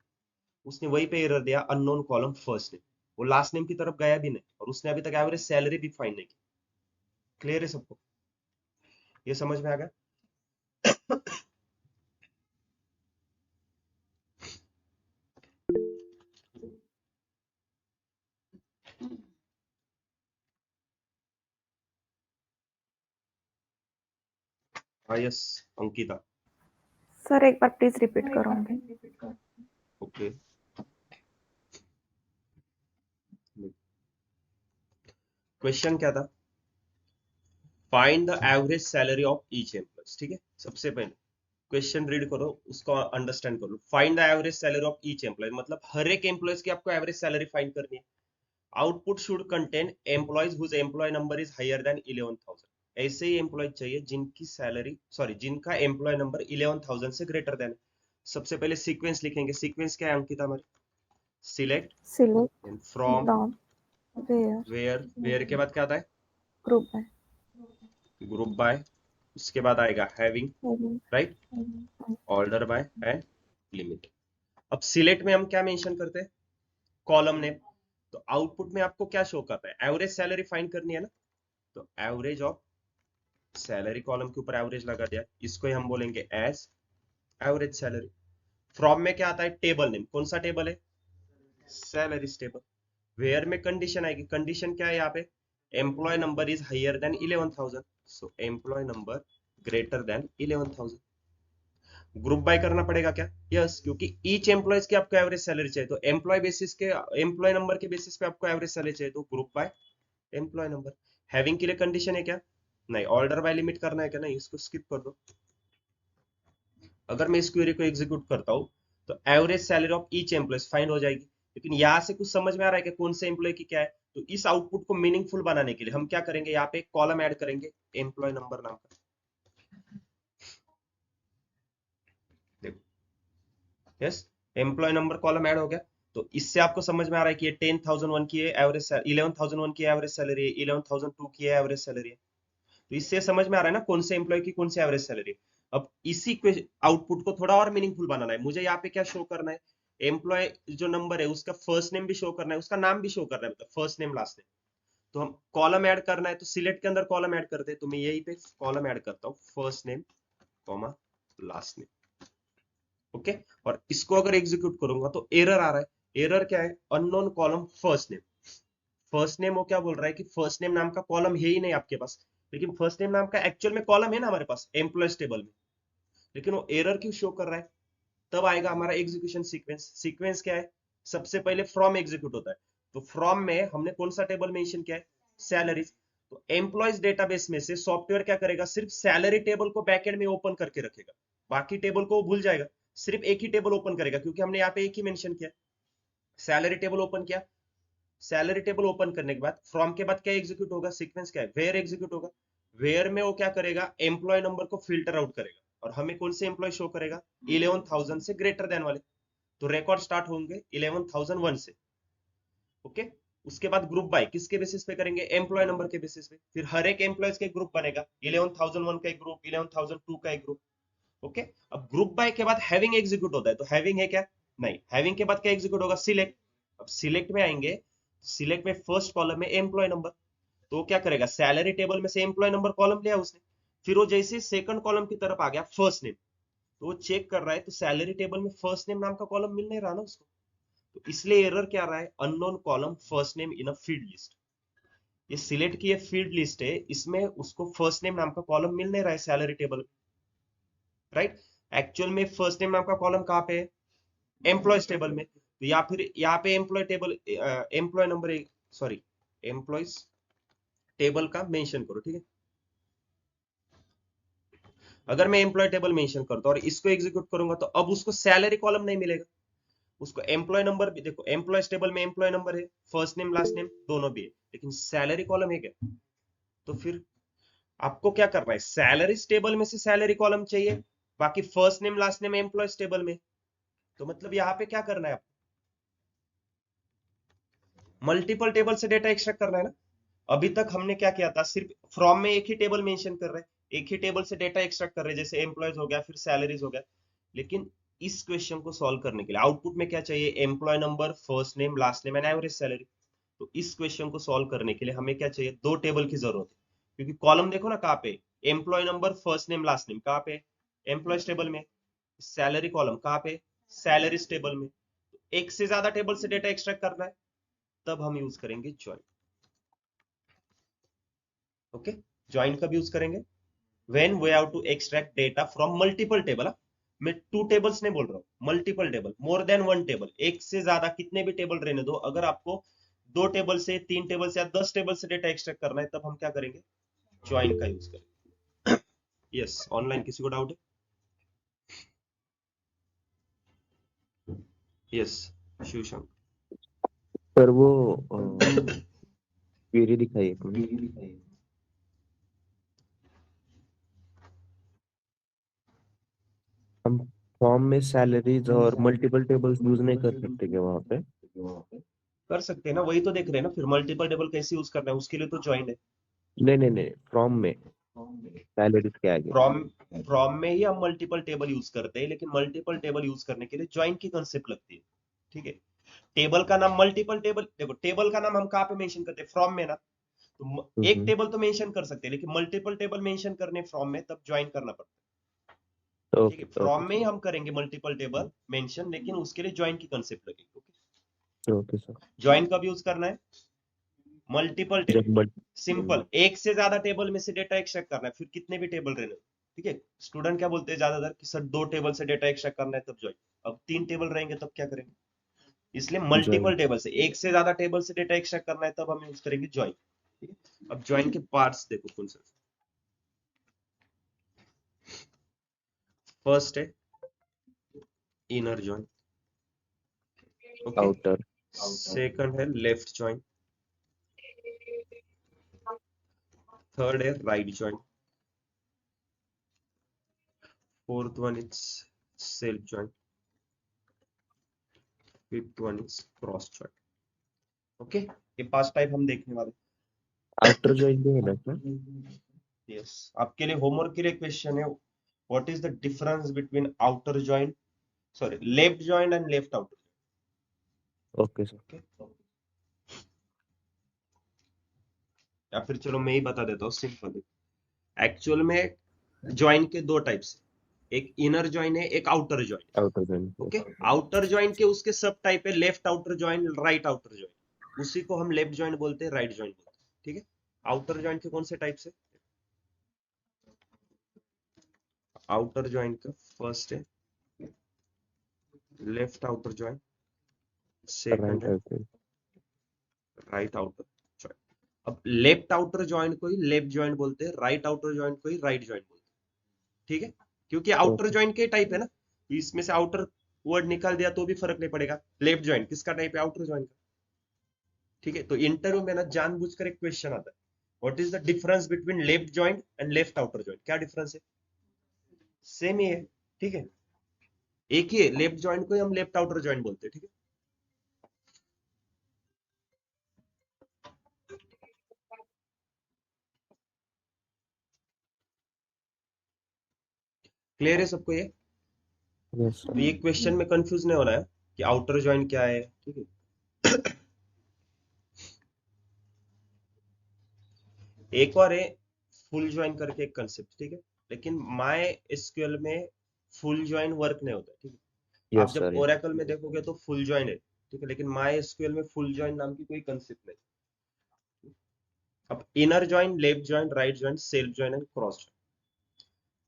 उसने वही पे एरर दिया, अननोन कॉलम फर्स्ट नेम। वो लास्ट नेम की तरफ गया भी नहीं और उसने अभी तक एवरेज सैलरी भी फाइंड नहीं की। क्लियर है सबको? ये समझ में आ गया? हाँ यस, अंकिता। सर एक बार प्लीज रिपीट करोगे? ओके, क्वेश्चन क्या था? Find the average salary of each employ. ठीक है, सबसे पहले क्वेश्चन रीड करो, उसको अंडरस्टैंड करो। Find the average salary of each employ मतलब हर एक एम्प्लॉयज की आपको एवरेज सैलरी फाइंड करनी है। Output should contain employees whose employee number is higher than 11,000। ऐसे ही एम्प्लॉय चाहिए जिनकी सैलरी जिनका एम्प्लॉय नंबर 11,000 से ग्रेटर देन। सबसे पहले सीक्वेंस लिखेंगे। सीक्वेंस क्या है अंकिता हमारे? Select, select from, from where where, where के बाद क्या आता है? ग्रुप बाय ग्रुप बाय, उसके बाद आएगा having, right, order by and limit. अब सिलेक्ट में हम क्या मेंशन करते हैं? Column name. तो आउटपुट में आपको क्या शो करता है? एवरेज सैलरी फाइंड करनी है ना, तो एवरेज ऑफ सैलरी, कॉलम के ऊपर एवरेज लगा दिया, इसको ही हम बोलेंगे एज एवरेज सैलरी। फ्रॉम में क्या आता है? Table name. कौन सा टेबल है? Salary table. वेयर में कंडीशन आएगी। कंडीशन क्या है यहाँ पे? Employee number is higher than 11,000, so employee number greater than 11,000। Group by करना पड़ेगा क्या? यस, क्योंकि ईच एम्प्लॉयज की आपको एवरेज सैलरी चाहिए, तो एम्प्लॉय बेसिस के, एम्प्लॉय नंबर के बेसिस पे आपको एवरेज सैलरी चाहिए, तो group by employee number. Having के लिए कंडीशन है क्या? नहीं। ऑर्डर बाय लिमिट करना है क्या? नहीं, इसको स्किप कर दो। अगर मैं इस क्वेरी को एग्जीक्यूट करता हूं तो average salary of each employ find हो जाएगी। लेकिन यहां से कुछ समझ में आ रहा है कि कौन से एम्प्लॉय की क्या है? तो इस आउटपुट को मीनिंगफुल बनाने के लिए हम क्या करेंगे? यहाँ पे एक कॉलम ऐड करेंगे एम्प्लॉय नंबर नाम का। देखो, yes, employee number column add हो गया। तो इससे आपको समझ में आ रहा है कि ये 10,001 की है एवरेज, 11,001 की एवरेज सैलरी है, 11,002 की है एवरेज सैलरी है। तो इससे समझ में आ रहा है ना कौन से एम्प्लॉय की कौन सी एवरेज सैलरी है। अब इसी आउटपुट को थोड़ा और मीनिंगफुल बनाना है मुझे। यहाँ पे क्या शो करना है? एम्प्लॉय जो नंबर है उसका फर्स्ट नेम भी शो करना है, उसका नाम भी शो करना है, मतलब फर्स्ट नेम लास्ट नेम। तो हम कॉलम ऐड करना है, तो सिलेक्ट के अंदर कॉलम ऐड करते हैं। तो मैं यही पे कॉलम ऐड करता हूँ first name comma last name. Okay, और इसको अगर एग्जीक्यूट करूंगा तो एरर आ रहा है। एरर क्या है? Unknown column first name. First name वो क्या बोल रहा है कि फर्स्ट नेम नाम का कॉलम है ही नहीं आपके पास, लेकिन फर्स्ट नेम नाम का एक्चुअल में कॉलम है ना हमारे पास एम्प्लॉयज टेबल में, लेकिन वो एरर क्यों शो कर रहा है? तब आएगा हमारा एग्जीक्यूशन सीक्वेंस। सीक्वेंस क्या है? सबसे पहले फ्रॉम एग्जीक्यूट होता है। तो फ्रॉम में हमने कौन सा टेबल मेंशन किया है? सैलरीज। तो एम्प्लॉयज डेटाबेस में से सॉफ्टवेयर क्या करेगा? सिर्फ सैलरी टेबल को बैकएंड में ओपन करके रखेगा, बाकी टेबल को वो भूल जाएगा। सिर्फ एक ही टेबल ओपन करेगा क्योंकि हमने यहाँ पे एक ही मेंशन किया, सैलरी टेबल ओपन किया। सैलरी टेबल ओपन करने के बाद फ्रॉम के बाद क्या एग्जीक्यूट होगा, सीक्वेंस क्या है, वेयर एग्जीक्यूट होगा। वेयर में वो क्या करेगा, एम्प्लॉय नंबर को फिल्टर आउट करेगा और हमें कौन से एम्प्लॉय शो करेगा, 11,000 से ग्रेटर देन वाले। तो रिकॉर्ड स्टार्ट होंगे 11,001 से। ओके, उसके बाद ग्रुप बाय किसके बेसिस पे करेंगे, एम्प्लॉय नंबर के बेसिस पे। फिर हर एक एम्प्लॉयज के ग्रुप बनेगा, 11,001 का एक ग्रुप, 11,002 का एक ग्रुप। ओके, अब ग्रुप बाय के बाद हैविंग एग्जीक्यूट होता है, तो हैविंग है क्या, नहीं, हैविंग के बाद क्या एग्जीक्यूट होगा, सिलेक्ट। अब सिलेक्ट में आएंगे, सिलेक्ट में फर्स्ट कॉलम में एम्प्लॉय नंबर, तो वो क्या करेगा, सैलरी टेबल में से एम्प्लॉय नंबर कॉलम लिया उसने। फिर वो जैसे सेकंड कॉलम की तरफ आ गया, फर्स्ट नेम, तो वो चेक कर रहा है तो सैलरी टेबल में फर्स्ट नेम नाम का कॉलम मिल नहीं रहा ना उसको, तो इसलिए एरर क्या आ रहा है, unknown column first name in a field list. ये सिलेक्ट की फील्ड लिस्ट है, इसमें उसको फर्स्ट नेम नाम का कॉलम मिल नहीं रहा है सैलरी टेबल, राइट। एक्चुअल में फर्स्ट नेम नाम का कॉलम कहाँ पे है, एम्प्लॉयज टेबल में। तो या फिर यहाँ पे employee table, employee number, sorry, employees table का मेंशन करो, ठीक है। अगर मैं एम्प्लॉय टेबल मेंशन करता हूँ और इसको एग्जीक्यूट करूंगा तो अब उसको सैलरी कॉलम नहीं मिलेगा, उसको एम्प्लॉय नंबर भी, देखो एम्प्लॉयज टेबल में एम्प्लॉय नंबर है, फर्स्ट नेम लास्ट नेम दोनों भी है, लेकिन सैलरी कॉलम है क्या। तो फिर आपको क्या करना है, सैलरी टेबल में से सैलरी कॉलम चाहिए, बाकी first name last name employees table में। तो मतलब यहाँ पे क्या करना है, आपको मल्टीपल टेबल से डेटा एक्सट्रैक्ट करना है ना। अभी तक हमने क्या किया था, सिर्फ फ्रॉम में एक ही टेबल मेंशन कर रहे हैं, एक ही टेबल से डेटा एक्सट्रैक्ट कर रहे हैं, जैसे एम्प्लॉयज हो गया, फिर सैलरीज हो गया। लेकिन इस क्वेश्चन को सॉल्व करने के लिए आउटपुट में क्या चाहिए, employee number, first name, last name and average salary. तो इस क्वेश्चन को सॉल्व करने के लिए हमें क्या चाहिए, दो टेबल की जरूरत है, क्योंकि कॉलम देखो ना कहाँ पे, employee number, first name, last name कहाँ पे, एम्प्लॉयज टेबल में। सैलरी कॉलम कहाँ पे, सैलरीज टेबल में। तो एक से ज्यादा टेबल से डेटा एक्सट्रैक्ट करना है, तब हम यूज करेंगे ज्वाइन। ओके, ज्वाइन कब यूज करेंगे, when we have to extract data from multiple table। मैं टू टेबल्स नहीं बोल रहा हूँ, multiple table, more than one table, एक से ज्यादा कितने भी टेबल रहने दो, अगर आपको दो टेबल से, तीन टेबल से या 10 टेबल से डेटा एक्सट्रैक्ट करना है, तब हम क्या करेंगे, ज्वाइन का यूज करेंगे। यस, ऑनलाइन किसी को डाउट है, यस शिवशंकर। सर वो क्वेरी दिखाइए एक मिनट। हम फॉर्म में सैलरीज और मल्टीपल टेबल्स यूज नहीं कर सकते क्या वहाँ पे? कर सकते हैं ना, वही तो देख रहे हैं ना, फिर मल्टीपल टेबल कैसे यूज करना है, उसके लिए तो ज्वाइन है। नहीं, फॉर्म में सैलरीज के आगे। फ्रॉम, फ्रॉम में ही हम मल्टीपल टेबल यूज करते हैं, लेकिन मल्टीपल टेबल यूज करने के लिए ज्वाइन की कंसेप्ट लगती है, ठीक है। टेबल का नाम मल्टीपल टेबल, देखो टेबल का नाम हम कहाँ पे मेंशन करते हैं, फ्रॉम में ना। तो एक टेबल तो मेंशन कर सकते हैं, लेकिन मल्टीपल टेबल मेंशन करने फ्रॉम में, तब ज्वाइन करना पड़ता है, ठीक है। ओके फ्रॉम में ओके ही हम करेंगे मल्टीपल टेबल मेंशन, लेकिन उसके लिए ज्वाइन की कंसेप्ट लगेगी। Okay, okay sir. ज्वाइन कब यूज करना है, मल्टीपल जब टेबल, सिंपल, एक से ज्यादा टेबल में से डेटा एक्सट्रैक्ट करना है, फिर कितने भी टेबल रहने दो, ठीक है। स्टूडेंट क्या बोलते हैं ज्यादातर कि सर दो टेबल से डेटा एक्सट्रैक्ट करना है तब ज्वाइन, अब तीन टेबल रहेंगे तब क्या करेंगे, इसलिए ज्वाइन। मल्टीपल टेबल से, एक से ज्यादा टेबल से डेटा एक्सट्रैक्ट करना है, तब हम यूज करेंगे ज्वाइन, ठीक है। अब ज्वाइन के पार्ट्स देखो कौन से, फर्स्ट है inner join, okay. Outer. Second है लेफ्ट ज्वाइन, थर्ड है right join, fourth one is self join, fifth one is cross join. Okay, ये पांच टाइप हम देखने वाले। आउटर ज्वाइन भी है ना सर? यस, आपके लिए होमवर्क के लिए क्वेश्चन है, what is the difference between outer join, sorry left join and left outer. Okay sir. Okay, या फिर चलो मैं ही बता देता हूँ सिंपल। एक्चुअल में ज्वाइन के दो टाइप्स है, एक इनर ज्वाइन है, एक आउटर ज्वाइन है। Outer join. Okay, outer join के उसके सब टाइप है, left outer join, right outer join, उसी को हम लेफ्ट ज्वाइन बोलते हैं, राइट ज्वाइन बोलते हैं, ठीक है। आउटर ज्वाइन के कौन से टाइप्स है, आउटर ज्वाइन का फर्स्ट है left outer join, second right है आउटर। Right outer join. अब लेफ्ट आउटर ज्वाइन को ही लेफ्ट ज्वाइन बोलते हैं, राइट आउटर ज्वाइन को ही राइट ज्वाइन बोलते हैं, ठीक है। क्योंकि आउटर ओके। ज्वाइन के टाइप है ना, तो इसमें से आउटर वर्ड निकाल दिया तो भी फर्क नहीं पड़ेगा। लेफ्ट ज्वाइन किसका टाइप है, आउटर ज्वाइन का, ठीक है, तो इंटरव्यू में ना जानबूझकर एक क्वेश्चन आता है, what is the difference between left joint and left outer joint? क्या डिफरेंस है? सेम ही है, ठीक है, एक ही है, लेफ्ट जॉइंट को ही हम लेफ्ट आउटर जॉइंट बोलते हैं, ठीक है। क्लियर है सबको ये? यस तो ये क्वेश्चन में कंफ्यूज नहीं होना है कि आउटर जॉइंट क्या है, ठीक है। एक और है फुल ज्वाइन करके एक कंसेप्ट, ठीक है, लेकिन माय एसक्यूएल में फुल ज्वाइन वर्क नहीं होता, ठीक है। आप यस जब सर। ओरेकल में देखोगे तो फुल ज्वाइन है, ठीक है, लेकिन माय एसक्यूएल में फुल ज्वाइन नाम की कोई कंसेप्ट नहीं। अब inner join, left join, right join, self join and cross join,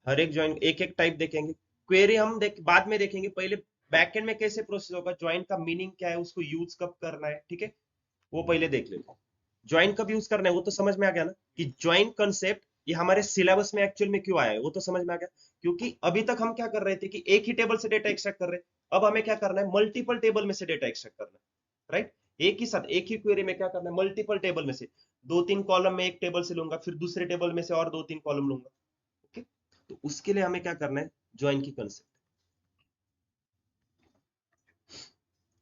हर एक ज्वाइन एक एक टाइप देखेंगे। क्वेरी हम बाद में देखेंगे, पहले बैकएंड में कैसे प्रोसेस होगा, ज्वाइन का मीनिंग क्या है, उसको यूज कब करना है, ठीक है, वो पहले देख लेते हैं। ज्वाइन कब यूज करना है वो तो समझ में आ गया ना, कि ज्वाइन कंसेप्ट ये हमारे सिलेबस में एक्चुअल में क्यों आया है वो तो समझ में आ गया। क्योंकि अभी तक हम क्या कर रहे थे कि एक ही टेबल से डेटा एक्सट्रैक्ट कर रहे हैं, अब हमें क्या करना है, मल्टीपल टेबल में से डेटा एक्सट्रैक्ट करना है, राइट। एक ही साथ एक ही क्वेरी में क्या करना है, मल्टीपल टेबल में से दो तीन कॉलम में एक टेबल से लूंगा, फिर दूसरे टेबल में से और दो तीन कॉलम लूंगा, ओके। तो उसके लिए हमें क्या करना है, ज्वाइन की कंसेप्ट।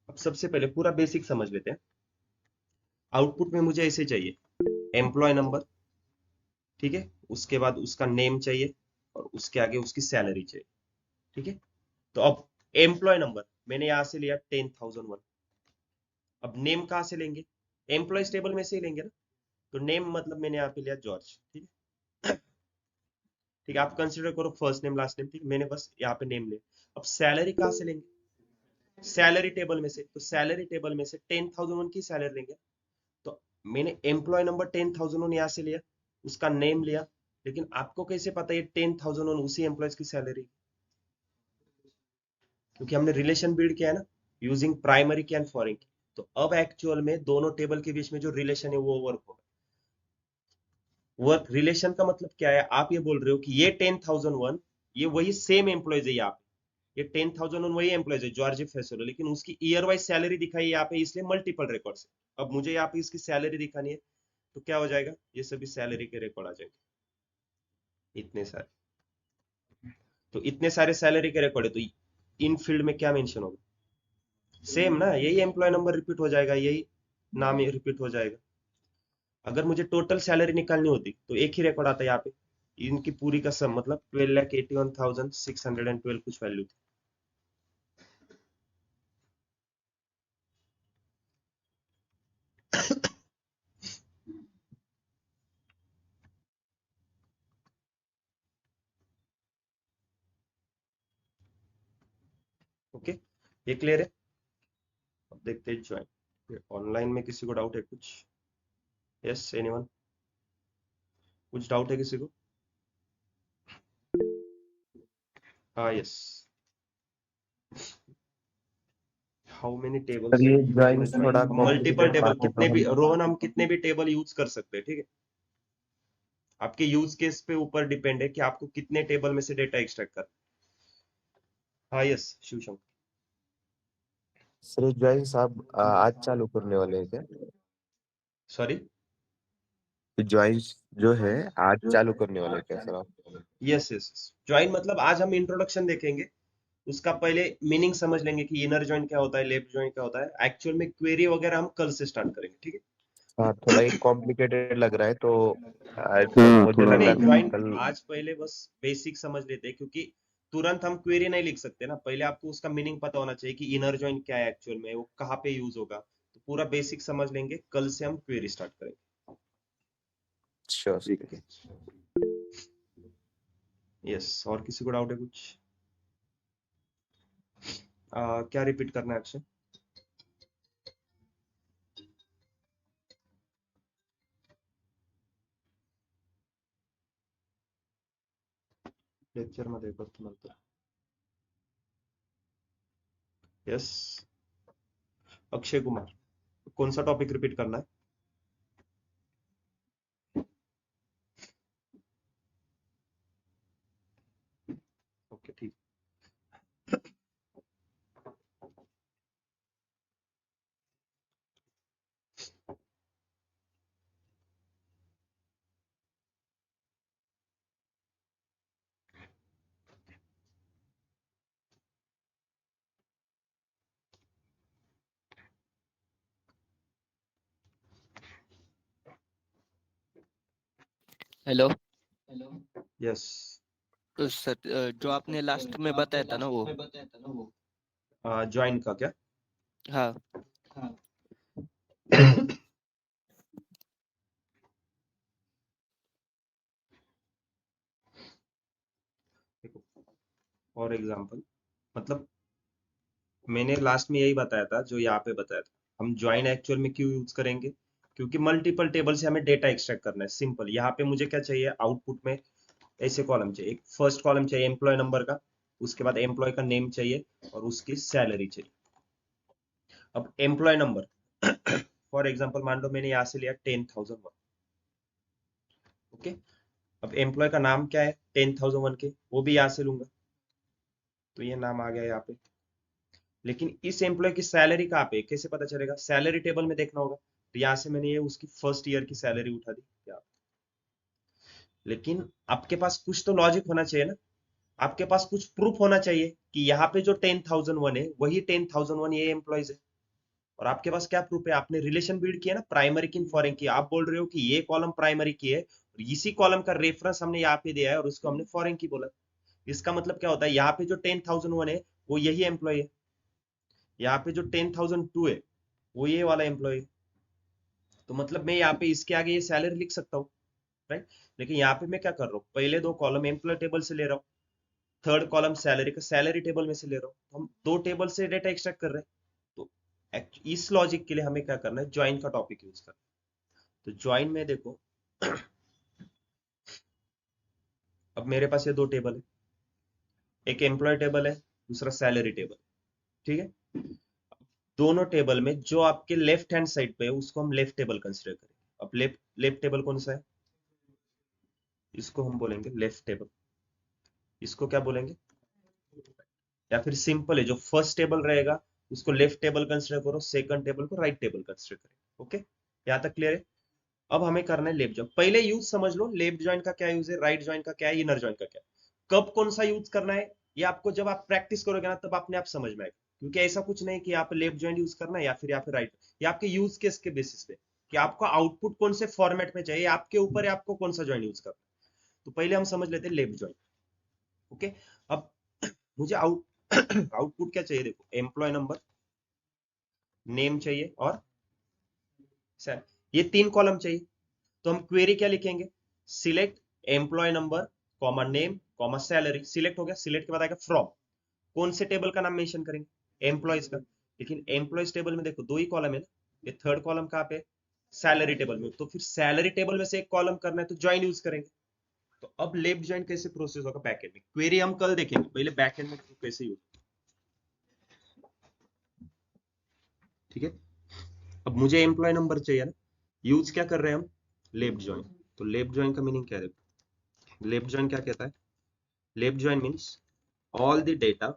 अब सबसे पहले पूरा बेसिक समझ लेते हैं। आउटपुट में मुझे ऐसे चाहिए, एम्प्लॉय नंबर, ठीक है, उसके बाद उसका नेम चाहिए और उसके आगे उसकी सैलरी चाहिए, ठीक है। तो अब एम्प्लॉय नंबर मैंने यहां से लिया 10,001। अब नेम कहां से लेंगे, एम्प्लॉयज टेबल में से ही लेंगे ना, तो नेम मतलब मैंने यहाँ पे लिया जॉर्ज, ठीक है। ठीक है, आप कंसिडर करो फर्स्ट नेम लास्ट नेम, ठीक है, मैंने बस यहाँ पे नेम लिया। अब सैलरी कहां से लेंगे, सैलरी टेबल में से, तो सैलरी टेबल में से 10,001 की सैलरी लेंगे। तो मैंने एम्प्लॉय नंबर 10,001 यहाँ से लिया, उसका नेम लिया, लेकिन आपको कैसे पता ये 10,001 उसी एम्प्लॉयज की सैलरी? क्योंकि हमने रिलेशन बिल्ड किया है ना, यूजिंग प्राइमरी की एंड फॉरेन की। तो अब एक्चुअल में दोनों टेबल के बीच में जो रिलेशन है वो वर्क होगा। वर्क रिलेशन का मतलब क्या है, आप ये बोल रहे हो कि ये 10,001 ये वही सेम एम्प्लॉयज है यहाँ पे, ये 10,001 वही एम्प्लॉयज है जॉर्ज फेसोलो, लेकिन उसकी ईयर वाइज सैलरी दिखाई यहाँ पे, इसलिए मल्टीपल रिकॉर्ड्स है। अब मुझे यहाँ पे इसकी सैलरी दिखानी है, तो क्या हो जाएगा, ये सभी सैलरी के रिकॉर्ड आ जाएंगे, इतने सारे। तो इतने सारे सैलरी के रिकॉर्ड है, तो इन फील्ड में क्या मेंशन होगा, सेम ना, यही एम्प्लॉय नंबर रिपीट हो जाएगा, यही नाम रिपीट हो जाएगा। अगर मुझे टोटल सैलरी निकालनी होती तो एक ही रिकॉर्ड आता है यहाँ पे, इनकी पूरी का सम मतलब 12,81,612 कुछ वैल्यू थी। ओके, ये क्लियर है? अब देखते हैं ज्वाइन ऑनलाइन में, किसी को डाउट है कुछ? यस एनीवन, कुछ डाउट है किसी को? हाँ yes, how many sir tables ये इन ड्राइंग्स थोड़ा join, multiple complicated table, part है तो कितने भी हम रोहन हम कितने भी टेबल यूज कर सकते हैं, ठीक है। आपके यूज केस पे ऊपर डिपेंड है कि आपको कितने टेबल में से डेटा एक्सट्रैक्ट करना है। हाँ यस शिवशंकर। सर ये ड्राइंग्स आप आज चालू करने वाले हैं क्या? सॉरी, ज्वाइंस जो है आज चालू करने वाले हैं क्या सर आप? यस यस, ज्वाइन मतलब आज हम इंट्रोडक्शन देखेंगे, उसका पहले मीनिंग समझ लेंगे कि इनर जॉइंट क्या होता है, लेफ्ट जॉइंट क्या होता है, एक्चुअल में क्वेरी वगैरह हम कल से स्टार्ट करेंगे, ठीक है। हाँ थोड़ा एक कॉम्प्लिकेटेड लग रहा है तो मुझे नहीं लग नहीं, रहा था कि ज्वाइन कल। आज पहले बस बेसिक समझ लेते हैं, क्योंकि तुरंत हम क्वेरी नहीं लिख सकते ना, पहले आपको उसका मीनिंग पता होना चाहिए कि इनर जॉइंट क्या है एक्चुअल में, वो कहाँ पे यूज होगा। तो पूरा बेसिक समझ लेंगे, कल से हम क्वेरी स्टार्ट करेंगे, श्योर सर। ठीक है। यस, और किसी को डाउट है कुछ? क्या रिपीट करना है अक्षय? लेक्चर मध्ये करतो नंतर। यस, अक्षय कुमार, कौन सा टॉपिक रिपीट करना है? ओके ठीक। Hello yes. तो सर जो आपने लास्ट में बताया था ना वो ज्वाइन का क्या? हाँ देखो, फॉर एग्जांपल मतलब मैंने लास्ट में यही बताया था जो यहाँ पे बताया था। हम ज्वाइन एक्चुअल में क्यों यूज करेंगे? क्योंकि मल्टीपल टेबल से हमें डेटा एक्सट्रैक्ट करना है। सिंपल। यहाँ पे मुझे क्या चाहिए आउटपुट में? ऐसे कॉलम चाहिए। एक फर्स्ट कॉलम चाहिए एम्प्लॉय नंबर का, उसके बाद एम्प्लॉय का नेम चाहिए और उसकी सैलरी चाहिए। अब एम्प्लॉय नंबर फॉर एग्जांपल मान लो मैंने यहाँ से लिया 10,001। ओके। अब एम्प्लॉय का नाम क्या है 10,001 के, वो भी यहाँ से लूंगा, तो ये नाम आ गया यहाँ पे। लेकिन इस एम्प्लॉय की सैलरी कहाँ पे कैसे पता चलेगा? सैलरी टेबल में देखना होगा। तो यहाँ से मैंने ये उसकी फर्स्ट ईयर की सैलरी उठा दी यहाँ पे। लेकिन आपके पास कुछ तो लॉजिक होना चाहिए ना, आपके पास कुछ प्रूफ होना चाहिए कि यहाँ पे जो 10,001 है वही 10,001 ये एम्प्लॉयज है। और आपके पास क्या प्रूफ है? आपने रिलेशन बिल्ड किया ना, प्राइमरी की फॉरेन की। आप बोल रहे हो कि ये कॉलम प्राइमरी की है और इसी कॉलम का रेफरेंस हमने यहाँ पे दिया है और उसको हमने फॉरेन की बोला। इसका मतलब क्या होता है? यहाँ पे जो 10,001 है वो यही एम्प्लॉय है, यहाँ पे जो 10,002 है वो ये वाला एम्प्लॉय है। तो मतलब मैं यहाँ पे इसके आगे ये सैलरी लिख सकता हूँ, राइट? लेकिन यहाँ पे मैं क्या कर रहा हूँ, पहले दो कॉलम एम्प्लॉय टेबल से ले रहा हूँ, थर्ड कॉलम सैलरी का सैलरी टेबल में से ले रहा हूँ। तो हम दो टेबल से डेटा एक्सट्रैक्ट कर रहे हैं। तो इस लॉजिक के लिए हमें क्या करना है, ज्वाइन का टॉपिक यूज करना है। तो ज्वाइन में देखो अब मेरे पास ये दो टेबल है, एक एम्प्लॉय टेबल है, दूसरा सैलरी टेबल, ठीक है? दोनों टेबल में जो आपके लेफ्ट हैंड साइड पे है उसको हम लेफ्ट टेबल कंसिडर करेंगे। अब लेफ्ट लेफ्ट टेबल कौन सा है? इसको हम बोलेंगे लेफ्ट टेबल। इसको क्या बोलेंगे? या फिर सिंपल है, जो फर्स्ट टेबल रहेगा उसको लेफ्ट टेबल कंसिडर करो, सेकंड टेबल को राइट टेबल कंसिडर करें। ओके, यहाँ तक क्लियर है? अब हमें करना है लेफ्ट जॉइन। पहले यूज समझ लो, लेफ्ट जॉइन का क्या यूज है, राइट जॉइन का क्या है, इनर जॉइन का क्या है। कब कौन सा यूज करना है ये आपको जब आप प्रैक्टिस करोगे ना तब अपने आप समझ में आएगा। क्योंकि ऐसा कुछ नहीं कि यहाँ पे लेफ्ट जॉइन यूज करना है या फिर यहाँ पे राइट। ये आपके यूज केस के बेसिस पे कि आपको आउटपुट कौन से फॉर्मेट में चाहिए, आपके ऊपर है आपको कौन सा जॉइन यूज करना है। तो पहले हम समझ लेते हैं लेफ्ट जॉइन। ओके। अब मुझे आउटपुट क्या चाहिए? देखो, एम्प्लॉय नंबर, नेम चाहिए और सर ये तीन कॉलम चाहिए। तो हम क्वेरी क्या लिखेंगे? Select employee number comma name comma salary. Select हो गया, सिलेक्ट के बाद आएगा फ्रॉम। कौन से टेबल का नाम मेंशन करेंगे? एम्प्लॉयज का। लेकिन एम्प्लॉयज टेबल में देखो दो ही कॉलम है ना, ये थर्ड कॉलम कहाँ पे? सैलरी टेबल में। तो फिर सैलरी टेबल में से एक कॉलम करना है तो ज्वाइन यूज करेंगे। तो अब लेफ्ट ज्वाइन कैसे प्रोसेस होगा बैकएंड में, क्वेरी हम कल देखेंगे, पहले बैकएंड में कैसे यूज। ठीक है। अब मुझे एम्प्लॉय नंबर चाहिए ना, यूज क्या कर रहे हैं हम? Left join. तो लेफ्ट ज्वाइन का मीनिंग क्या है? लेफ्ट ज्वाइन क्या कहता है? Left join means all the data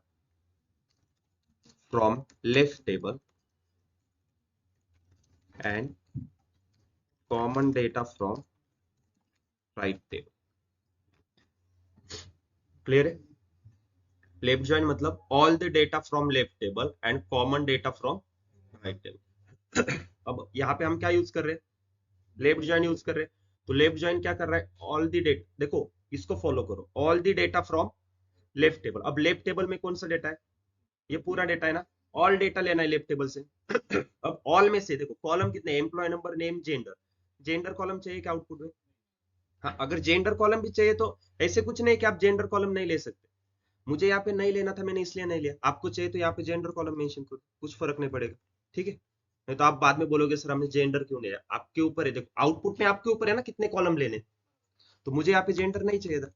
from left table and common data from right table. Clear है? लेफ्ट ज्वाइन मतलब all the data from left table and common data from right table. अब यहाँ पे हम क्या यूज कर रहे हैं? लेफ्ट ज्वाइन यूज कर रहे हैं। तो लेफ्ट ज्वाइन क्या कर रहा है? ऑल दी डेटा, देखो इसको फॉलो करो, all the data from left table. अब लेफ्ट टेबल में कौन सा डेटा है? ये पूरा डेटा है ना, ऑल डेटा लेना है लेफ्ट टेबल से। अब ऑल में से देखो कॉलम कितने? Employee number, name, gender. Gender column चाहिए क्या आउटपुट में? हाँ, अगर जेंडर कॉलम भी चाहिए तो ऐसे कुछ नहीं कि आप जेंडर कॉलम नहीं ले सकते। मुझे यहाँ पे नहीं लेना था, मैंने इसलिए नहीं लिया। आपको चाहिए तो यहाँ पे जेंडर कॉलम मेंशन करो, कुछ फर्क नहीं पड़ेगा। ठीक है? नहीं तो आप बाद में बोलोगे सर हमने जेंडर क्यों लिया। आपके ऊपर है, देखो आउटपुट में आपके ऊपर है ना कितने कॉलम लेने। तो मुझे यहाँ पे जेंडर नहीं चाहिए था,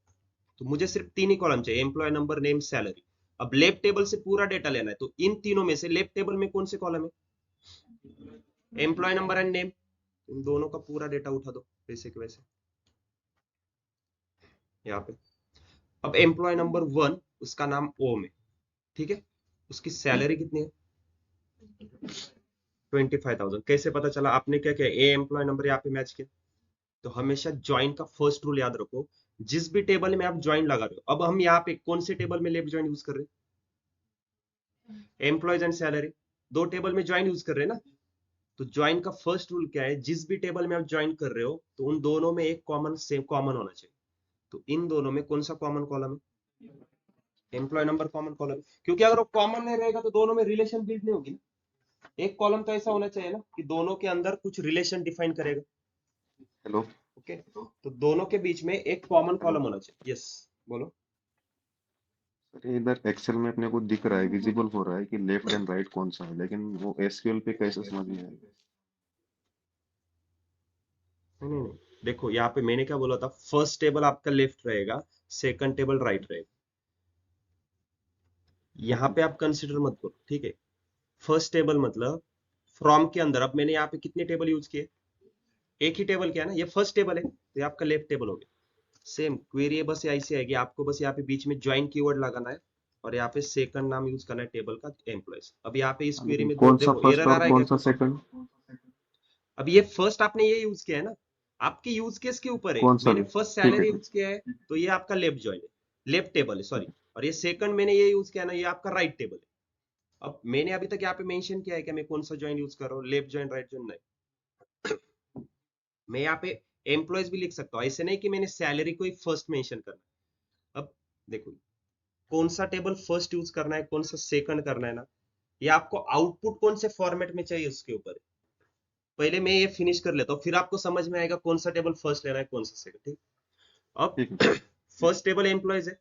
तो मुझे सिर्फ तीन ही कॉलम चाहिए, एम्प्लॉय नंबर, नेम, सैलरी। अब लेफ्ट टेबल से पूरा डेटा लेना है, तो इन तीनों में से लेफ्ट टेबल में कौन से कॉलम है? Employee number and name. इन दोनों का पूरा डेटा उठा दो वैसे के वैसे यहाँ पे। अब एम्प्लॉय नंबर 1, उसका नाम ओम है, ठीक है? उसकी सैलरी कितनी है? 25,000। कैसे पता चला? आपने क्या किया, ए एम्प्लॉय नंबर यहाँ पे मैच किया। तो हमेशा ज्वाइन का फर्स्ट रूल याद रखो, जिस भी टेबल में आप ज्वाइन लगा रहे हो। अब हम यहाँ पे कौन से टेबल में लेफ्ट ज्वाइन यूज कर रहे हैं? Employees and salary. दो टेबल में ज्वाइन यूज कर रहे हैं ना, तो ज्वाइन का फर्स्ट रूल क्या है, जिस भी टेबल में आप ज्वाइन कर रहे हो तो उन दोनों में एक कॉमन होना चाहिए। तो इन दोनों में कौन सा कॉमन कॉलम है, एम्प्लॉय नंबर कॉमन कॉलम, क्योंकि अगर वो कॉमन नहीं रहेगा तो दोनों में रिलेशन बिल्ड नहीं होगी ना। एक कॉलम तो ऐसा होना चाहिए ना कि दोनों के अंदर कुछ रिलेशन डिफाइन करेगा। हेलो ओके, तो दोनों के बीच में एक कॉमन कॉलम होना चाहिए। यस, बोलो। सर, ये इधर एक्सेल में अपने को दिख रहा है, विजिबल हो रहा है कि लेफ्ट एंड राइट कौन सा है, लेकिन वो एसक्यूएल पे कैसे समझ में आएगा? नहीं नहीं नहीं, देखो यहाँ पे मैंने क्या बोला था, फर्स्ट टेबल आपका लेफ्ट रहेगा, सेकंड टेबल राइट रहेगा। यहाँ पे आप कंसिडर मत करो, ठीक है। फर्स्ट टेबल मतलब फ्रॉम के अंदर, अब मैंने यहाँ पे कितने टेबल यूज किए, एक ही टेबल किया ना, ये फर्स्ट टेबल है तो ये आपका लेफ्ट टेबल हो गया। सेम क्वेरी बस ऐसी आएगी, आपको बस यहाँ पे बीच में ज्वाइन कीवर्ड लगाना है और यहाँ पे सेकंड नाम यूज करना है टेबल का, एम्प्लॉयज। अब यहाँ पे इस हाँ, क्वेरी लेकिन में दो कौन सा देखो फर्स्ट एरर आ और रहा है कौन क्या सा कुछ। सेकंड? अब ये फर्स्ट आपने ये यूज किया है ना, आपके यूज केस के ऊपर है। कौन सा मैंने भी? फर्स्ट ठीक है, सैलरी ठीक। यूज किया है तो ये आपका लेफ्ट ज्वाइन है, लेफ्ट टेबल है सॉरी। और ये सेकंड मैंने ये यूज किया ना, ये आपका राइट टेबल है। अब मैंने अभी तक यहाँ पे मेंशन किया है कि मैं कौन सा ज्वाइन यूज कर रहा हूँ, लेफ्ट ज्वाइन राइट ज्वाइन नहीं। मैं यहाँ पे एम्प्लॉयज भी लिख सकता हूँ, ऐसे नहीं कि मैंने सैलरी को ही फर्स्ट मेंशन करना। अब देखो कौन सा टेबल फर्स्ट यूज करना है, कौन सा सेकंड करना है ना, ये आपको आउटपुट कौन से फॉर्मेट में चाहिए उसके ऊपर है। पहले मैं ये फिनिश कर लेता हूँ, फिर आपको समझ में आएगा कौन सा टेबल फर्स्ट लेना है कौन सा सेकंड, ठीक। अब ठीक है। फर्स्ट टेबल एम्प्लॉयज है,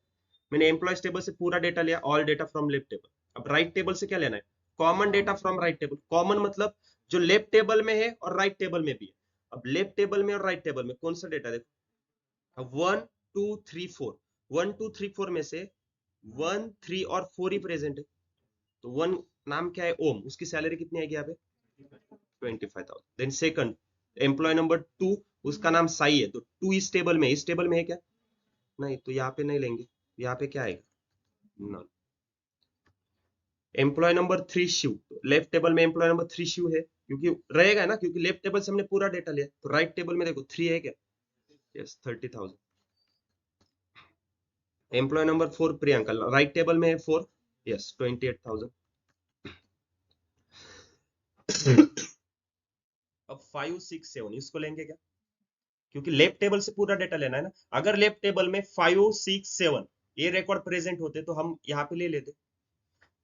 मैंने एम्प्लॉयज टेबल से पूरा डेटा लिया, all data from left table. अब राइट टेबल से क्या लेना है, common data from right table. Common मतलब जो लेफ्ट टेबल में है और राइट टेबल में भी है। अब लेफ्ट टेबल में और राइट टेबल में कौन सा डेटा, देखो अब 1 2 3 4, 1 2 3 4 में से 1 3 और 4 ही प्रेजेंट है। तो 1 नाम क्या है, ओम, उसकी सैलरी कितनी आएगी यहाँ पे 25,000। देन सेकंड एम्प्लॉय नंबर 2, उसका नाम साई है, तो 2 इस टेबल में है क्या, नहीं, तो यहाँ पे नहीं लेंगे। यहाँ पे क्या आएगा, none. Employee number 3 Shiv, left table में एम्प्लॉय नंबर 3 शिव है, क्योंकि रहेगा ना, क्योंकि लेफ्ट टेबल से हमने पूरा डेटा लिया। तो राइट टेबल में देखो 3 है क्या, yes 30,000। Employee number 4 Priyanka, right table में है 4, यस 28,000। अब 5 6 7 इसको लेंगे क्या, क्योंकि लेफ्ट टेबल से पूरा डेटा लेना है ना। अगर लेफ्ट टेबल में 5 6 7 ये रिकॉर्ड प्रेजेंट होते तो हम यहाँ पे ले लेते,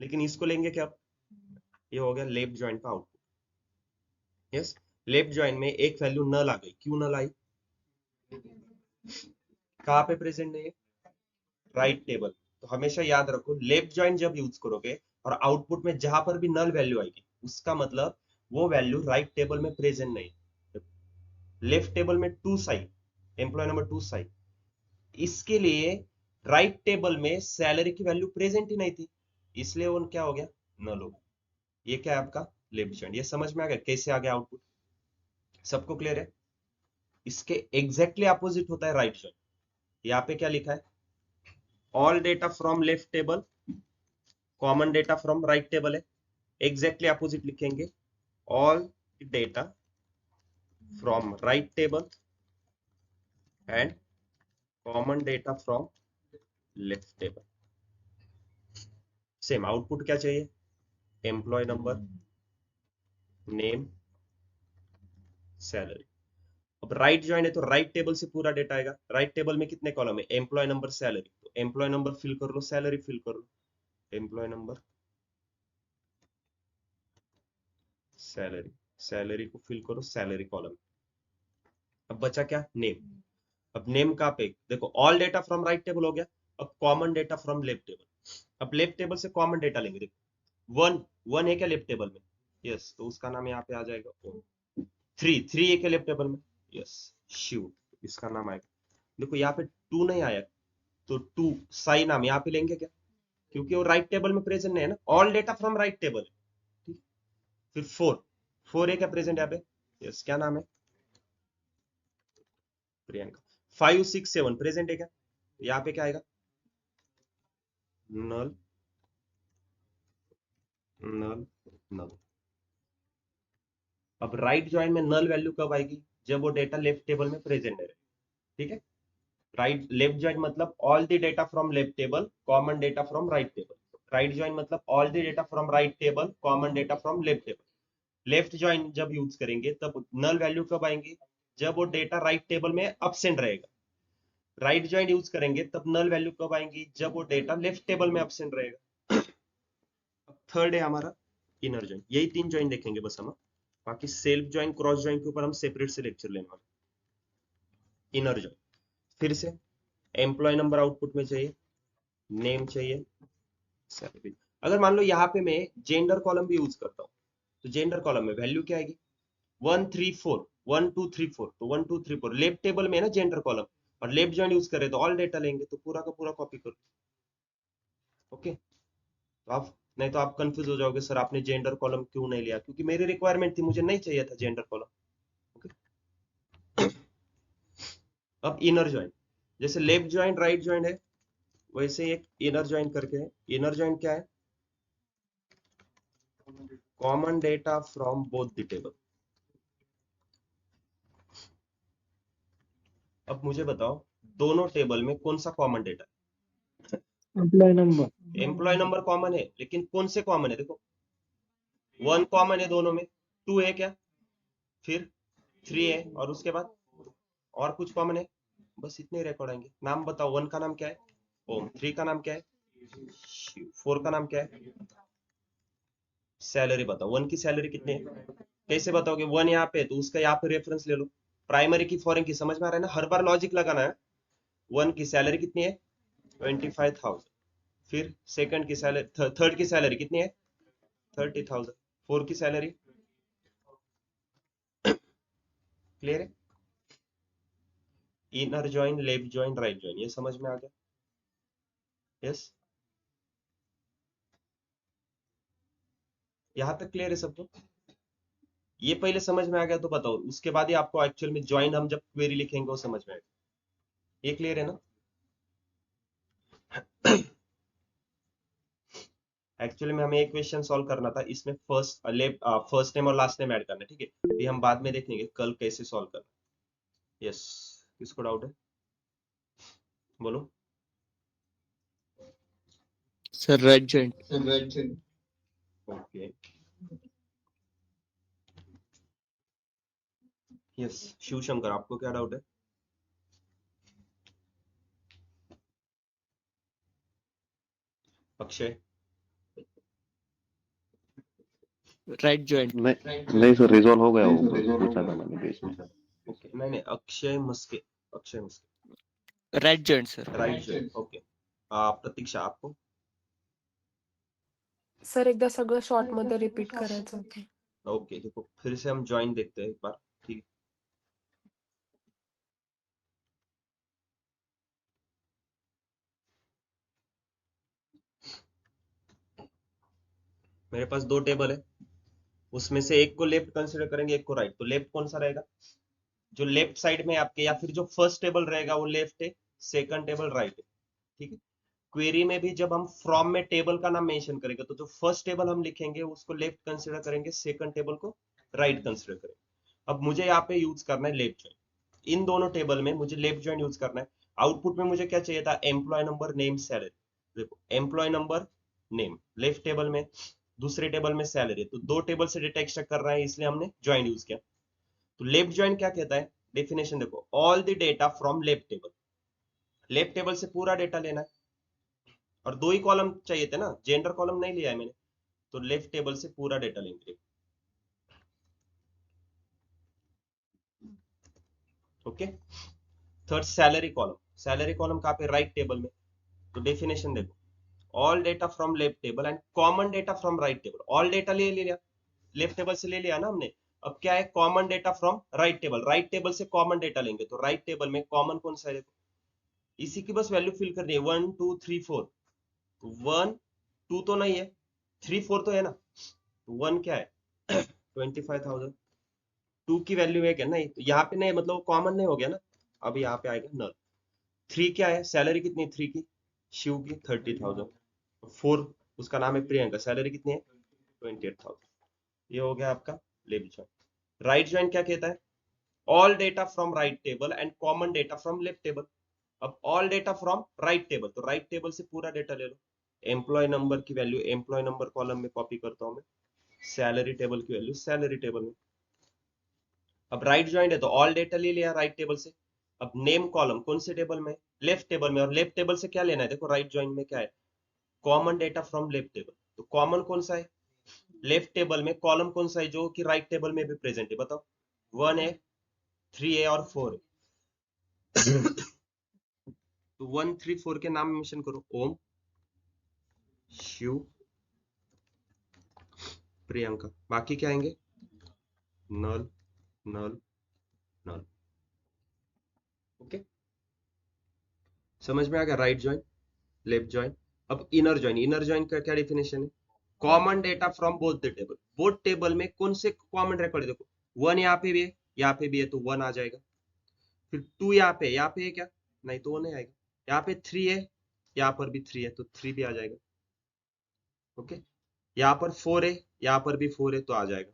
लेकिन इसको लेंगे क्या। ये हो गया लेफ्ट ज्वाइन का आउटपुट। यस, लेफ्ट ज्वाइन में एक वैल्यू नल आ गई, क्यों नल आई, कहाँ पे प्रेजेंट नहीं है, राइट टेबल। तो हमेशा याद रखो, लेफ्ट ज्वाइन जब यूज करोगे और आउटपुट में जहां पर भी नल वैल्यू आएगी, उसका मतलब वो वैल्यू राइट टेबल में प्रेजेंट नहीं। लेफ्ट टेबल में 2 साई, एम्प्लॉय नंबर 2 साई, इसके लिए राइट टेबल में सैलरी की वैल्यू प्रेजेंट ही नहीं थी, इसलिए वो क्या हो गया, नल हो गया। ये क्या है आपका लेफ्ट ज्वाइन। ये समझ में आ गया कैसे आ गया आउटपुट, सबको क्लियर है। इसके एग्जैक्टली अपोजिट होता है राइट ज्वाइन। यहाँ पे क्या लिखा है, all data from left table, common data from right table है। एग्जैक्टली अपोजिट लिखेंगे, all data from right table and common data from left table. Same output क्या चाहिए, एम्प्लॉय नंबर, नेम, सैलरी। अब राइट ज्वाइन है तो right table से पूरा data आएगा। राइट टेबल में कितने कॉलम है, एम्प्लॉय नंबर, सैलरी, तो एम्प्लॉय नंबर फिल कर लो, सैलरी फिल कर लो, एम्प्लॉय नंबर, सैलरी, सैलरी को फिल करो सैलरी कॉलम। अब बचा क्या, नेम। अब नेम का पे देखो, all data from right table हो गया। अब common data from left table, अब लेफ्ट टेबल से कॉमन डेटा लेंगे। देखो 1 1 है क्या लेफ्ट टेबल में, यस, तो उसका नाम यहाँ पे आ जाएगा ओम। 3 3 है क्या लेफ्ट टेबल में, यस शिव, इसका नाम आएगा। देखो यहाँ पे 2 नहीं आया, तो 2 साई नाम यहाँ पे लेंगे क्या, क्योंकि वो राइट टेबल में प्रेजेंट नहीं है ना, all data from right table है, ठीक। फिर 4 4 है क्या प्रेजेंट यहाँ पे, यस, क्या नाम है, प्रियंका। 5 6 7 प्रेजेंट है क्या, यहाँ पे क्या आएगा, नल, नल, नल। अब राइट ज्वाइन में नल वैल्यू कब आएगी, जब वो डेटा लेफ्ट टेबल में प्रेजेंट है, ठीक है। राइट लेफ्ट ज्वाइन मतलब all the data from left table, common data from right table. Right join मतलब all the data from right table, common data from left table. Left join जब use करेंगे तब null value कब आएंगी, जब वो data right table में absent रहेगा। राइट ज्वाइन यूज करेंगे तब नल वैल्यू कब आएंगी, जब वो डेटा लेफ्ट टेबल में अब्सेंट रहेगा। थर्ड है हमारा इनर ज्वाइन। यही 3 ज्वाइन देखेंगे बस हम, बाकी सेल्फ ज्वाइन क्रॉस ज्वाइन के ऊपर हम सेपरेट से लेक्चर लेने वाले। इनर ज्वाइन फिर से एम्प्लॉय नंबर आउटपुट में चाहिए, नेम चाहिए, सैलरी। अगर मान लो यहाँ पे मैं जेंडर कॉलम भी यूज करता हूँ तो जेंडर कॉलम में वैल्यू क्या आएगी, 134 1234, तो 1234 लेफ्ट टेबल में है ना जेंडर कॉलम, और लेफ्ट ज्वाइन यूज करें तो ऑल डेटा लेंगे, तो पूरा का पूरा कॉपी करो। ओके, तो आप नहीं तो आप कंफ्यूज हो जाओगे, सर आपने जेंडर कॉलम क्यों नहीं लिया, क्योंकि मेरी रिक्वायरमेंट थी, मुझे नहीं चाहिए था जेंडर कॉलम। ओके, अब इनर ज्वाइन, जैसे लेफ्ट ज्वाइन राइट ज्वाइन है, वैसे एक इनर ज्वाइन करके है। इनर ज्वाइन क्या है, common data from both the table. अब मुझे बताओ दोनों टेबल में कौन सा कॉमन डेटा है। Employee number. Employee number common है, लेकिन कौन से कॉमन है, देखो 1 कॉमन है दोनों में, 2 है क्या, फिर 3 है, और उसके बाद और कुछ कॉमन है, बस इतने रिकॉर्ड आएंगे। नाम बताओ, 1 का नाम क्या है ओम, 3 का नाम क्या है शिव, 4 का नाम क्या है, सैलरी बताओ, 1 की सैलरी कितनी है, कैसे बताओगे, 1 यहाँ पे तो उसका यहाँ पे रेफरेंस ले लो, प्राइमरी की फॉरेन की, समझ में आ रहा है ना, हर बार लॉजिक लगाना है। 1 की सैलरी कितनी है 25,000, फिर सेकंड की सैलरी, थर्ड की सैलरी कितनी है 30,000, 4 की सैलरी, क्लियर है। Inner join left join right join, ये समझ में आ गया, यस, यहाँ तक क्लियर है सबको। ये पहले समझ में आ गया तो बताओ, उसके बाद ही आपको एक्चुअल में ज्वाइन हम जब क्वेरी लिखेंगे वो समझ में आएगा। ये क्लियर है ना। एक्चुअली में हमें एक क्वेश्चन सॉल्व करना था, इसमें फर्स्ट नेम और लास्ट नेम ऐड करना है, ठीक है, ये हम बाद में देखेंगे कल कैसे सॉल्व करना। यस, किसको डाउट है बोलो। Sir right joint. Okay, yes, Shiv Shankar आपको क्या डाउट है। Akshay, right joint. नहीं सर, रिजॉल्व हो गया, वो पूछा था मैंने बीच में। ओके, नहीं नहीं, Akshay Maske, Akshay Maske right joint sir. Right joint. Okay, Pratiksha आपको। सर एकदा सगळं शॉर्ट मध्ये रिपीट करायचं होतं। ओके, देखो फिर से हम ज्वाइन देखते हैं एक बार, ठीक है। मेरे पास 2 टेबल है, उसमें से एक को लेफ्ट कंसीडर करेंगे, एक को राइट, तो लेफ्ट कौन सा रहेगा, जो लेफ्ट साइड में आपके, या फिर जो फर्स्ट टेबल रहेगा वो लेफ्ट है, सेकंड टेबल राइट है, ठीक है। क्वेरी में भी जब हम फ्रॉम में टेबल का नाम मेंशन करेंगे तो जो फर्स्ट टेबल हम लिखेंगे उसको लेफ्ट कंसीडर करेंगे, सेकंड टेबल को राइट कंसीडर करेंगे। अब मुझे यहाँ पे यूज करना है लेफ्ट ज्वाइन, इन दोनों टेबल में मुझे लेफ्ट ज्वाइन यूज करना है। आउटपुट में मुझे क्या चाहिए था, एम्प्लॉय नंबर नेम सैलरी। देखो employee number name left table में, दूसरे टेबल में सैलरी, तो 2 टेबल से डेटा एक्सट्रैक्ट कर रहा है, इसलिए हमने ज्वाइन यूज किया। तो लेफ्ट ज्वाइन क्या कहता है, डेफिनेशन देखो, all the data from left table, left table से पूरा डेटा लेना है, और 2 ही कॉलम चाहिए थे ना, जेंडर कॉलम नहीं लिया है मैंने, तो लेफ्ट टेबल से पूरा डेटा लेंगे। ओके, थर्ड सैलरी कॉलम कहाँ पे, राइट टेबल में, तो डेफिनेशन देखो, all data from left table and common data from right table. All data ले लिया, लेफ्ट टेबल से ले लिया ना हमने, अब क्या है, common data from right table, right table से कॉमन डेटा लेंगे, तो राइट टेबल में कॉमन कौन सा है, इसी की बस वैल्यू फिल करनी है, 1 2 3 4, 1 2 तो नहीं है, 3 4 तो है ना, तो 1 क्या है 25,000, 2 की वैल्यू है क्या, नहीं, तो यहाँ पे नहीं, मतलब कॉमन नहीं हो गया ना, अब यहाँ पे आएगा नल। 3 क्या है, सैलरी कितनी है 3 की, शिव की 30,000, 4 उसका नाम है प्रियंका, सैलरी कितनी है 28,000। ये हो गया आपका लेफ्ट ज्वाइन। राइट ज्वाइन क्या कहता है, all data from right table and common data from left table. अब all data from right table, तो राइट टेबल से पूरा डेटा ले लो, एम्प्लॉय नंबर की वैल्यू एम्प्लॉय नंबर कॉलम में कॉपी करता हूं मैं, सैलरी टेबल की वैल्यू सैलरी टेबल में। अब राइट ज्वाइंट है तो ऑल डेटा ले लिया राइट टेबल से। अब नेम कॉलम कौन से टेबल में? लेफ्ट टेबल में। और लेफ्ट टेबल से क्या लेना है? देखो राइट ज्वाइंट में क्या है, common data from left table. तो कॉमन कौन सा है लेफ्ट टेबल में? कॉलम कौन सा है जो कि राइट टेबल में भी प्रेजेंट है? बताओ। 1A, 3A और 4A। तो 1, 3, 4 के नाम मेंशन करो। ओम, शिव, प्रियंका। बाकी क्या आएंगे? नल, नल, नल। ओके, समझ में आ गया? Right join, left join. अब इनर ज्वाइन। इनर ज्वाइन का क्या डेफिनेशन है? Common data from both the table. Both table में कौन से कॉमन रिकॉर्ड है? देखो 1 यहाँ पे भी है, यहाँ पे भी है, तो 1 आ जाएगा। फिर 2 यहाँ पे है क्या? नहीं, तो 1 नहीं आएगा। यहाँ पे 3 है, यहाँ पर भी 3 है, तो 3 भी आ जाएगा। ओके, यहाँ पर 4 है, यहाँ पर भी 4 है, तो आ जाएगा।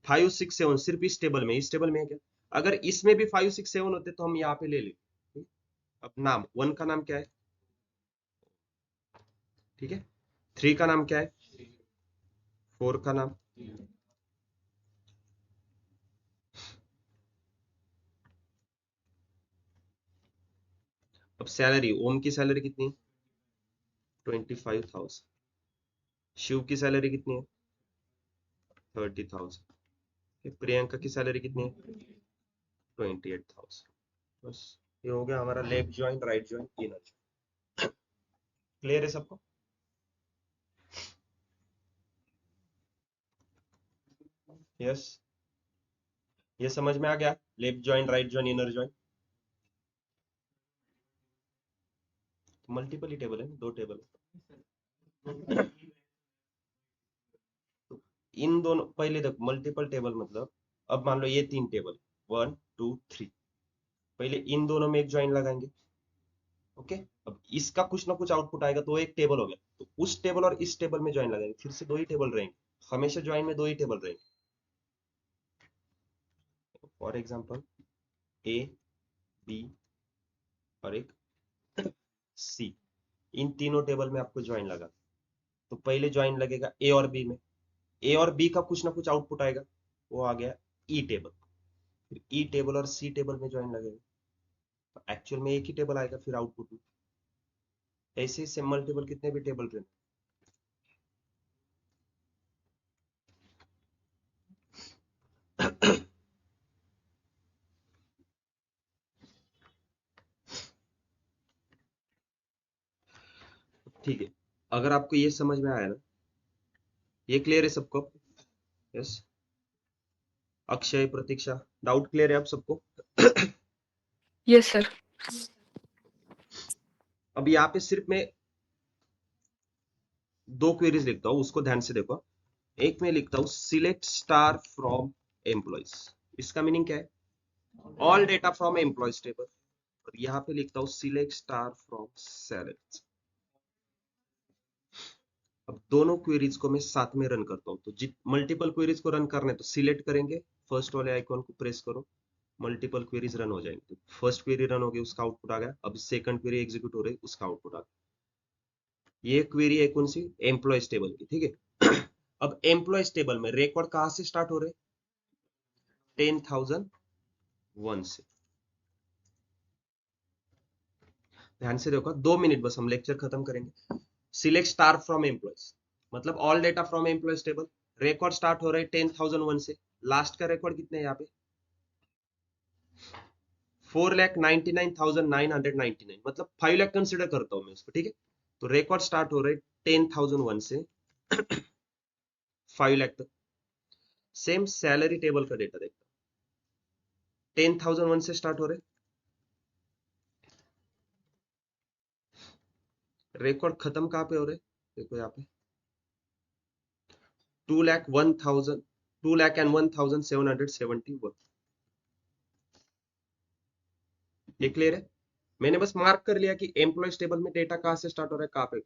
5, 6, 7 सिर्फ इस टेबल में, इस टेबल में है क्या? अगर इसमें भी 5, 6, 7 होते तो हम यहाँ पे ले लेते। अब नाम 1 का नाम क्या है? ठीक है। 3 का नाम क्या है? 4 का नाम? अब सैलरी, ओम की सैलरी कितनी है? 25,000। शिव की सैलरी कितनी है? 30,000। प्रियंका की सैलरी कितनी है? 28,000। बस ये हो गया हमारा left joint, right joint, inner joint. Clear है सबको? यस, ये समझ में आ गया? Left joint, right joint, inner joint. Multiple ही टेबल है, 2 टेबल है। तो इन दोनों, पहले देखो मल्टीपल टेबल मतलब, अब मान लो ये 3 टेबल, 1, 2, 3। पहले इन दोनों में एक ज्वाइन लगाएंगे। ओके, अब इसका कुछ ना कुछ आउटपुट आएगा, तो एक टेबल हो गया। तो उस टेबल और इस टेबल में ज्वाइन लगाएंगे, फिर से 2 ही टेबल रहेंगे। हमेशा ज्वाइन में 2 ही टेबल रहेंगे। फॉर एग्जाम्पल ए, बी और एक सी, इन तीनों टेबल में आपको ज्वाइन लगा। तो पहले ज्वाइन लगेगा ए और बी में। ए और बी का कुछ ना कुछ आउटपुट आएगा, वो आ गया ई टेबल। फिर ई टेबल और सी टेबल में ज्वाइन लगेगा, एक्चुअल में एक ही टेबल आएगा फिर आउटपुट में। ऐसे ही सेम मल्टीपल कितने भी टेबल रहे। ठीक है, अगर आपको ये समझ में आया ना, ये क्लियर है सबको? यस, अक्षय, प्रतीक्षा, डाउट क्लियर है आप सबको? Yes sir. अब यहाँ पे सिर्फ मैं 2 क्वेरीज लिखता हूँ, उसको ध्यान से देखो। एक में लिखता हूँ सिलेक्ट स्टार फ्रॉम एम्प्लॉइज। इसका मीनिंग क्या है? All data from employees table. और यहाँ पे लिखता हूँ सिलेक्ट स्टार फ्रॉम सैलरीज। अब दोनों क्वेरीज को मैं साथ में रन करता हूँ। तो मल्टीपल क्वेरीज को रन करना है तो सिलेक्ट करेंगे, फर्स्ट वाले आइकॉन को प्रेस करो, मल्टीपल क्वेरीज रन हो जाएंगे। तो फर्स्ट क्वेरी रन हो गई, उसका आउटपुट आ गया। अब सेकंड क्वेरी एग्जीक्यूट हो रही, उसका आउटपुट आ गया। ये क्वेरी है कौन सी? एम्प्लॉयज टेबल की। ठीक है। अब एम्प्लॉयज टेबल में रिकॉर्ड कहां से स्टार्ट हो रहे? 10,001 से। ध्यान से देखो, 2 मिनट बस, हम लेक्चर खत्म करेंगे। सिलेक्ट स्टार फ्रॉम एम्प्लॉयज मतलब all data from employees table. Record start हो रहे हैं 10,001 से। लास्ट का रिकॉर्ड कितने हैं यहाँ पे? 4,99,999, मतलब 5 लाख कंसिडर करता हूं मैं उसको। ठीक है, तो रिकॉर्ड स्टार्ट हो रहे 10,001 से 5 लाख तक। सेम सैलरी टेबल का डेटा देखता, 10,001 से स्टार्ट हो रहे, रिकॉर्ड खत्म कहां पे हो रहे? देखो यहाँ पे 2,01,771। ये क्लियर है? मैंने बस मार्क कर लिया कि एम्प्लॉयज टेबल में डेटा कहां से स्टार्ट हो रहा है, कहां पे।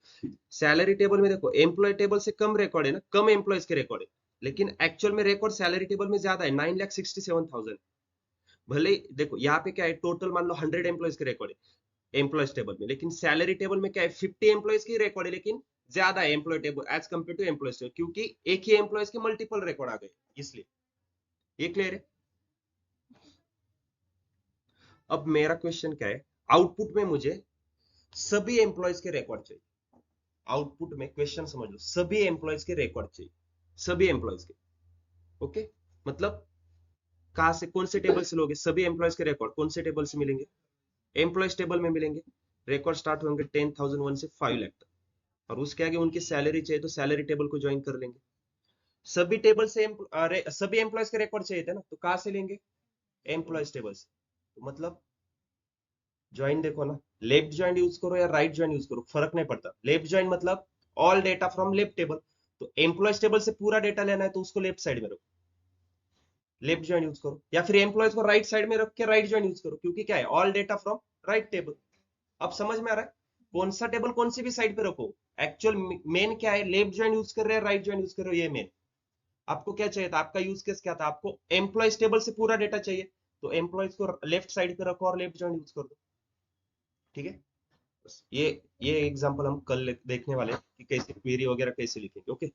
सैलरी टेबल में देखो एम्प्लॉय टेबल से कम रिकॉर्ड है ना, कम एम्प्लॉयज के रिकॉर्ड है, लेकिन एक्चुअल में रिकॉर्ड सैलरी टेबल में ज्यादा है, 9,67,000। भले देखो यहाँ पे क्या है, टोटल मान लो 100 एम्प्लॉयज के रिकॉर्ड है एम्प्लॉयज टेबल में, लेकिन सैलरी टेबल में क्या है, 50 एम्प्लॉयज की रिकॉर्ड है, लेकिन ज्यादा है employee table as compare to employees table, क्योंकि एक ही एम्प्लॉयज के मल्टीपल रिकॉर्ड आ गए, इसलिए। ये क्लियर है? अब मेरा क्वेश्चन क्या है, आउटपुट में मुझे सभी एम्प्लॉयज के रिकॉर्ड चाहिए। आउटपुट में क्वेश्चन समझ लो, सभी एम्प्लॉयज के रिकॉर्ड चाहिए, सभी एम्प्लॉयज के। ओके, मतलब कहां से, कौन से टेबल से लोगे? सभी एम्प्लॉयज के रिकॉर्ड कौन से टेबल से मिलेंगे? एम्प्लॉयज टेबल में मिलेंगे। रिकॉर्ड स्टार्ट होंगे 10,001 से 5 लाख तक, और उसके आगे उनकी सैलरी चाहिए तो सैलरी टेबल को ज्वाइन कर लेंगे। सभी टेबल से सभी एम्प्लॉयज के रिकॉर्ड चाहिए थे ना, तो कहां से लेंगे? एम्प्लॉयज टेबल से। तो मतलब ज्वाइन देखो ना, लेफ्ट ज्वाइन यूज करो या राइट ज्वाइन यूज करो, फर्क नहीं पड़ता। लेफ्ट ज्वाइन मतलब all data from left table, तो एम्प्लॉयज टेबल से पूरा डेटा लेना है तो उसको लेफ्ट साइड में रखो, लेफ्ट ज्वाइन यूज करो। या फिर एम्प्लॉयज को राइट साइड में रख के राइट ज्वाइन यूज करो, क्योंकि क्या है, all data from right table. अब समझ में आ रहा है कौन सा टेबल कौन सी भी साइड पे रखो? एक्चुअल मेन क्या है, लेफ्ट ज्वाइन यूज कर रहे हैं राइट ज्वाइन यूज कर रहे हो, ये मेन। आपको क्या चाहिए था, आपका यूज केस क्या था, आपको एम्प्लॉयज टेबल से पूरा डेटा चाहिए, तो एम्प्लॉयज को लेफ्ट साइड पे रखो और लेफ्ट ज्वाइन यूज कर दो। ठीक है, बस ये एग्जांपल हम कल देखने वाले हैं कि कैसे क्वेरी वगैरह कैसे लिखेंगे। ओके,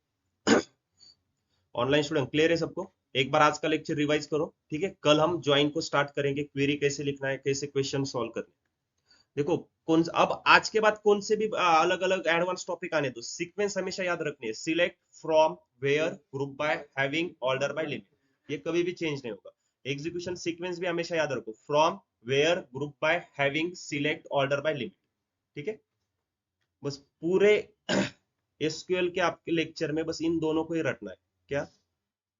ऑनलाइन स्टूडेंट क्लियर है सबको? एक बार आज का लेक्चर रिवाइज करो, ठीक है? कल हम ज्वाइन को स्टार्ट करेंगे, क्वेरी कैसे लिखना है, कैसे क्वेश्चन सॉल्व करने। देखो कौन, अब आज के बाद कौन से भी अलग अलग एडवांस टॉपिक आने दो, सीक्वेंस हमेशा याद रखनी है। Select, from, where, group by, having, order by, limit, ये कभी भी चेंज नहीं होगा। एग्जीक्यूशन सीक्वेंस भी हमेशा याद रखो, from, where, group by, having, select, order by, limit. ठीक है, बस पूरे एसक्यूएल के आपके लेक्चर में बस इन दोनों को ही रटना है। क्या?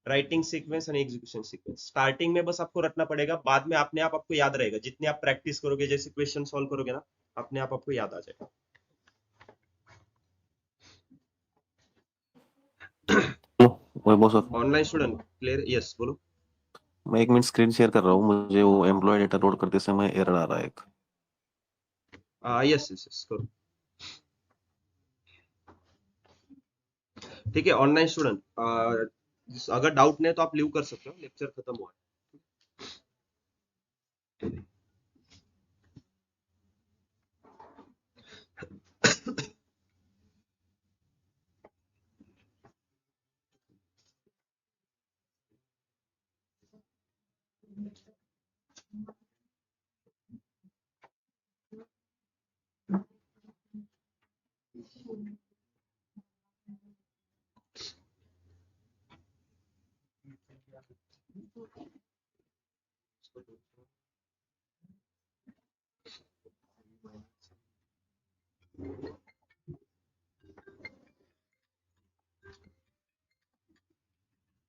राइटिंग सीक्वेंस और एग्जीक्यूशन सीक्वेंस। स्टार्टिंग में बस आपको रटना पड़ेगा, बाद में अपने आप आपको याद रहेगा, जितने आप प्रैक्टिस करोगे, जैसे क्वेश्चन सॉल्व करोगे ना, अपने आप आपको याद आ जाएगा। Vaibhav sir, online student clear? Yes बोलो। मैं 1 मिनट स्क्रीन शेयर कर रहा हूँ, मुझे वो एम्प्लॉय डेटा लोड करते समय एरर आ रहा है एक। यस यस यस करो। ठीक है ऑनलाइन स्टूडेंट, अगर डाउट नहीं है तो आप लीव कर सकते हो, लेक्चर खत्म हुआ है।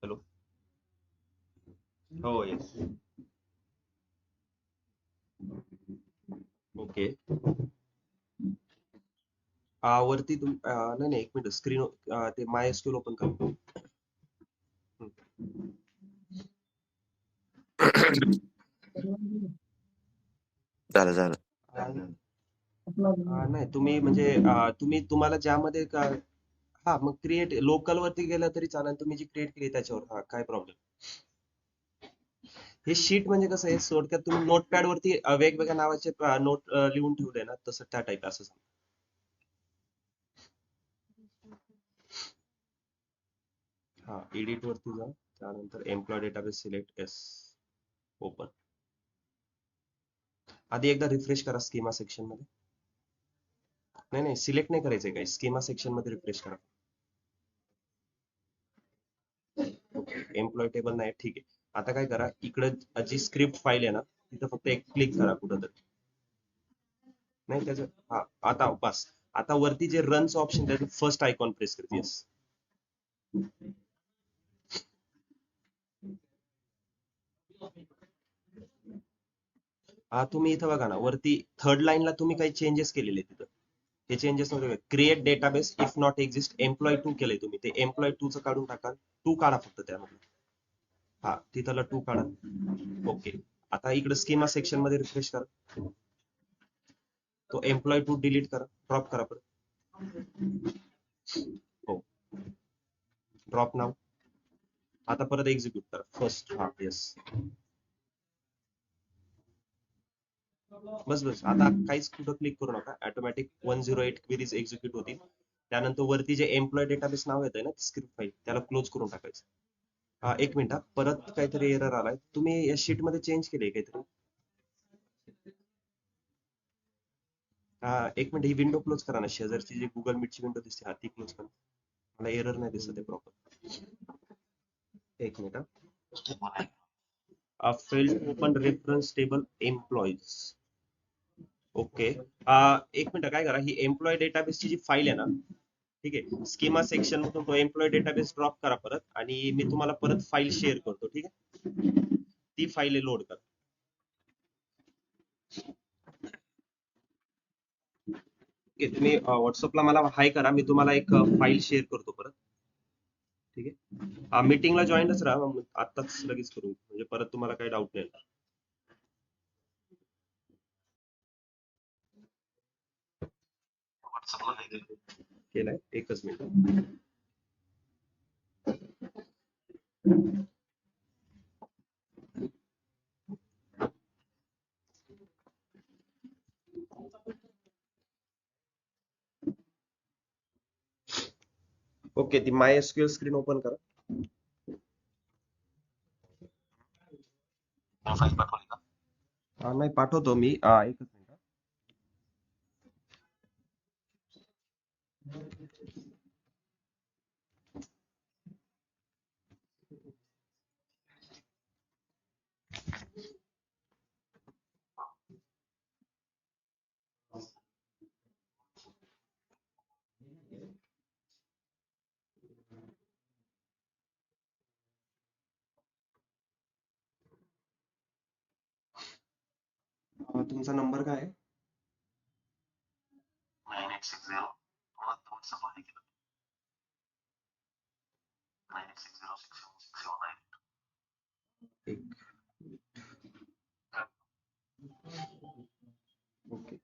हेलो, हो यस, ओके। वरती तुम नाही नाही, एक मिनिट, स्क्रीन ते माय एसक्यूएल ओपन कर। झालं झालं. नाही तुम्ही म्हणजे तुम्ही तुम्हाला ज्यामध्ये हा मग क्रिएट लोकल वरती गेलं तरी चालेल, तुम्ही जी क्रिएट केली त्याच्यावर, हा काय प्रॉब्लेम? हे शीट म्हणजे कसं आहे, थोडक्यात तुम्ही नोटपॅड वरती वेगवेगळ्या नावाचे नोट लिहून ठेवले ना, तसं त्या टाईप असं समजा. हा एडिट वरती जा, त्यानंतर employee database select, yes, open. आधी एकदा रिफ्रेश करा स्कीमा सेक्शन मध्ये. नाही नाही सिलेक्ट नाही करायचंय, काय स्कीमा सेक्शन मध्ये रिफ्रेश करा. एम्प्लॉय टेबल नाही, ठीक आहे. आता काय करा, इकडं जी स्क्रिप्ट फाईल आहे ना, तिथं फक्त एक क्लिक करा कुठंतरी. नाही त्याचं, हा आता बस. आता वरती जे रनचं ऑप्शन त्याचं फर्स्ट आयकॉन प्रेस करते. येस, हा तुम्ही इथं बघा ना, वरती थर्ड लाईनला तुम्ही काही चेंजेस केलेले तिथं. हे चेंजेस मध्ये create database if not exist, employee 2 केलंय तुम्ही, ते एम्प्लॉय 2 चं काढून टाका, 2 काढा फक्त त्यामध्ये. हा तिथला 2 काढा. ओके, आता इकडे स्कीमा सेक्शन मध्ये रिफ्रेश करा, तो एम्प्लॉय 2 डिलीट करा, ड्रॉप करा परत. हो, ड्रॉप नाव. आता परत एक्झिक्यूट करा फर्स्ट, हा येस. बस बस, आता काहीच कुठं क्लिक करू नका, ऑटोमॅटिक 108 क्वेरीज एक्झिक्यूट होतील. त्यानंतर वरती जे एम्प्लॉय डेटाबेस नाव येतंय ना स्क्रिप्ट फाईल त्याला क्लोज करून टाकायचं. एक मिनिट परत काहीतरी एरर आलाय. तुम्ही या शीट मध्ये चेंज केले काहीतरी? एक मिनिट ही विंडो क्लोज करा ना. शेजारची जी गुगल मीटची विंडो दिसते ती क्लोज करा. मला एरर नाही दिसत आहे प्रॉपर. एक minute. Failed open reference table employees. Okay. एक मिनिट काय करा, ही एम्प्लॉय डेटाबेसची जी फाईल आहे ना, ठीक आहे, स्कीमा सेक्शन मधून तो एम्प्लॉय डेटाबेस ड्रॉप करा परत आणि मी तुम्हाला परत फाईल शेअर करतो. ठीक आहे, ती फाईल लोड करा. तुम्ही व्हॉट्सअपला मला हाय करा, मी तुम्हाला एक फाईल शेअर करतो परत. ठीक आहे, मीटिंगला जॉईनच राहा, आत्ताच लगेच करू म्हणजे परत तुम्हाला काही डाऊट नाही. केलाय, एकच मिनिट. ओके, ती माय एसक्यूएल स्क्रीन ओपन करा. नाही पाठवतो मी, एकच मिनिट. तुमचा नंबर काय आहे? 9860 ओके.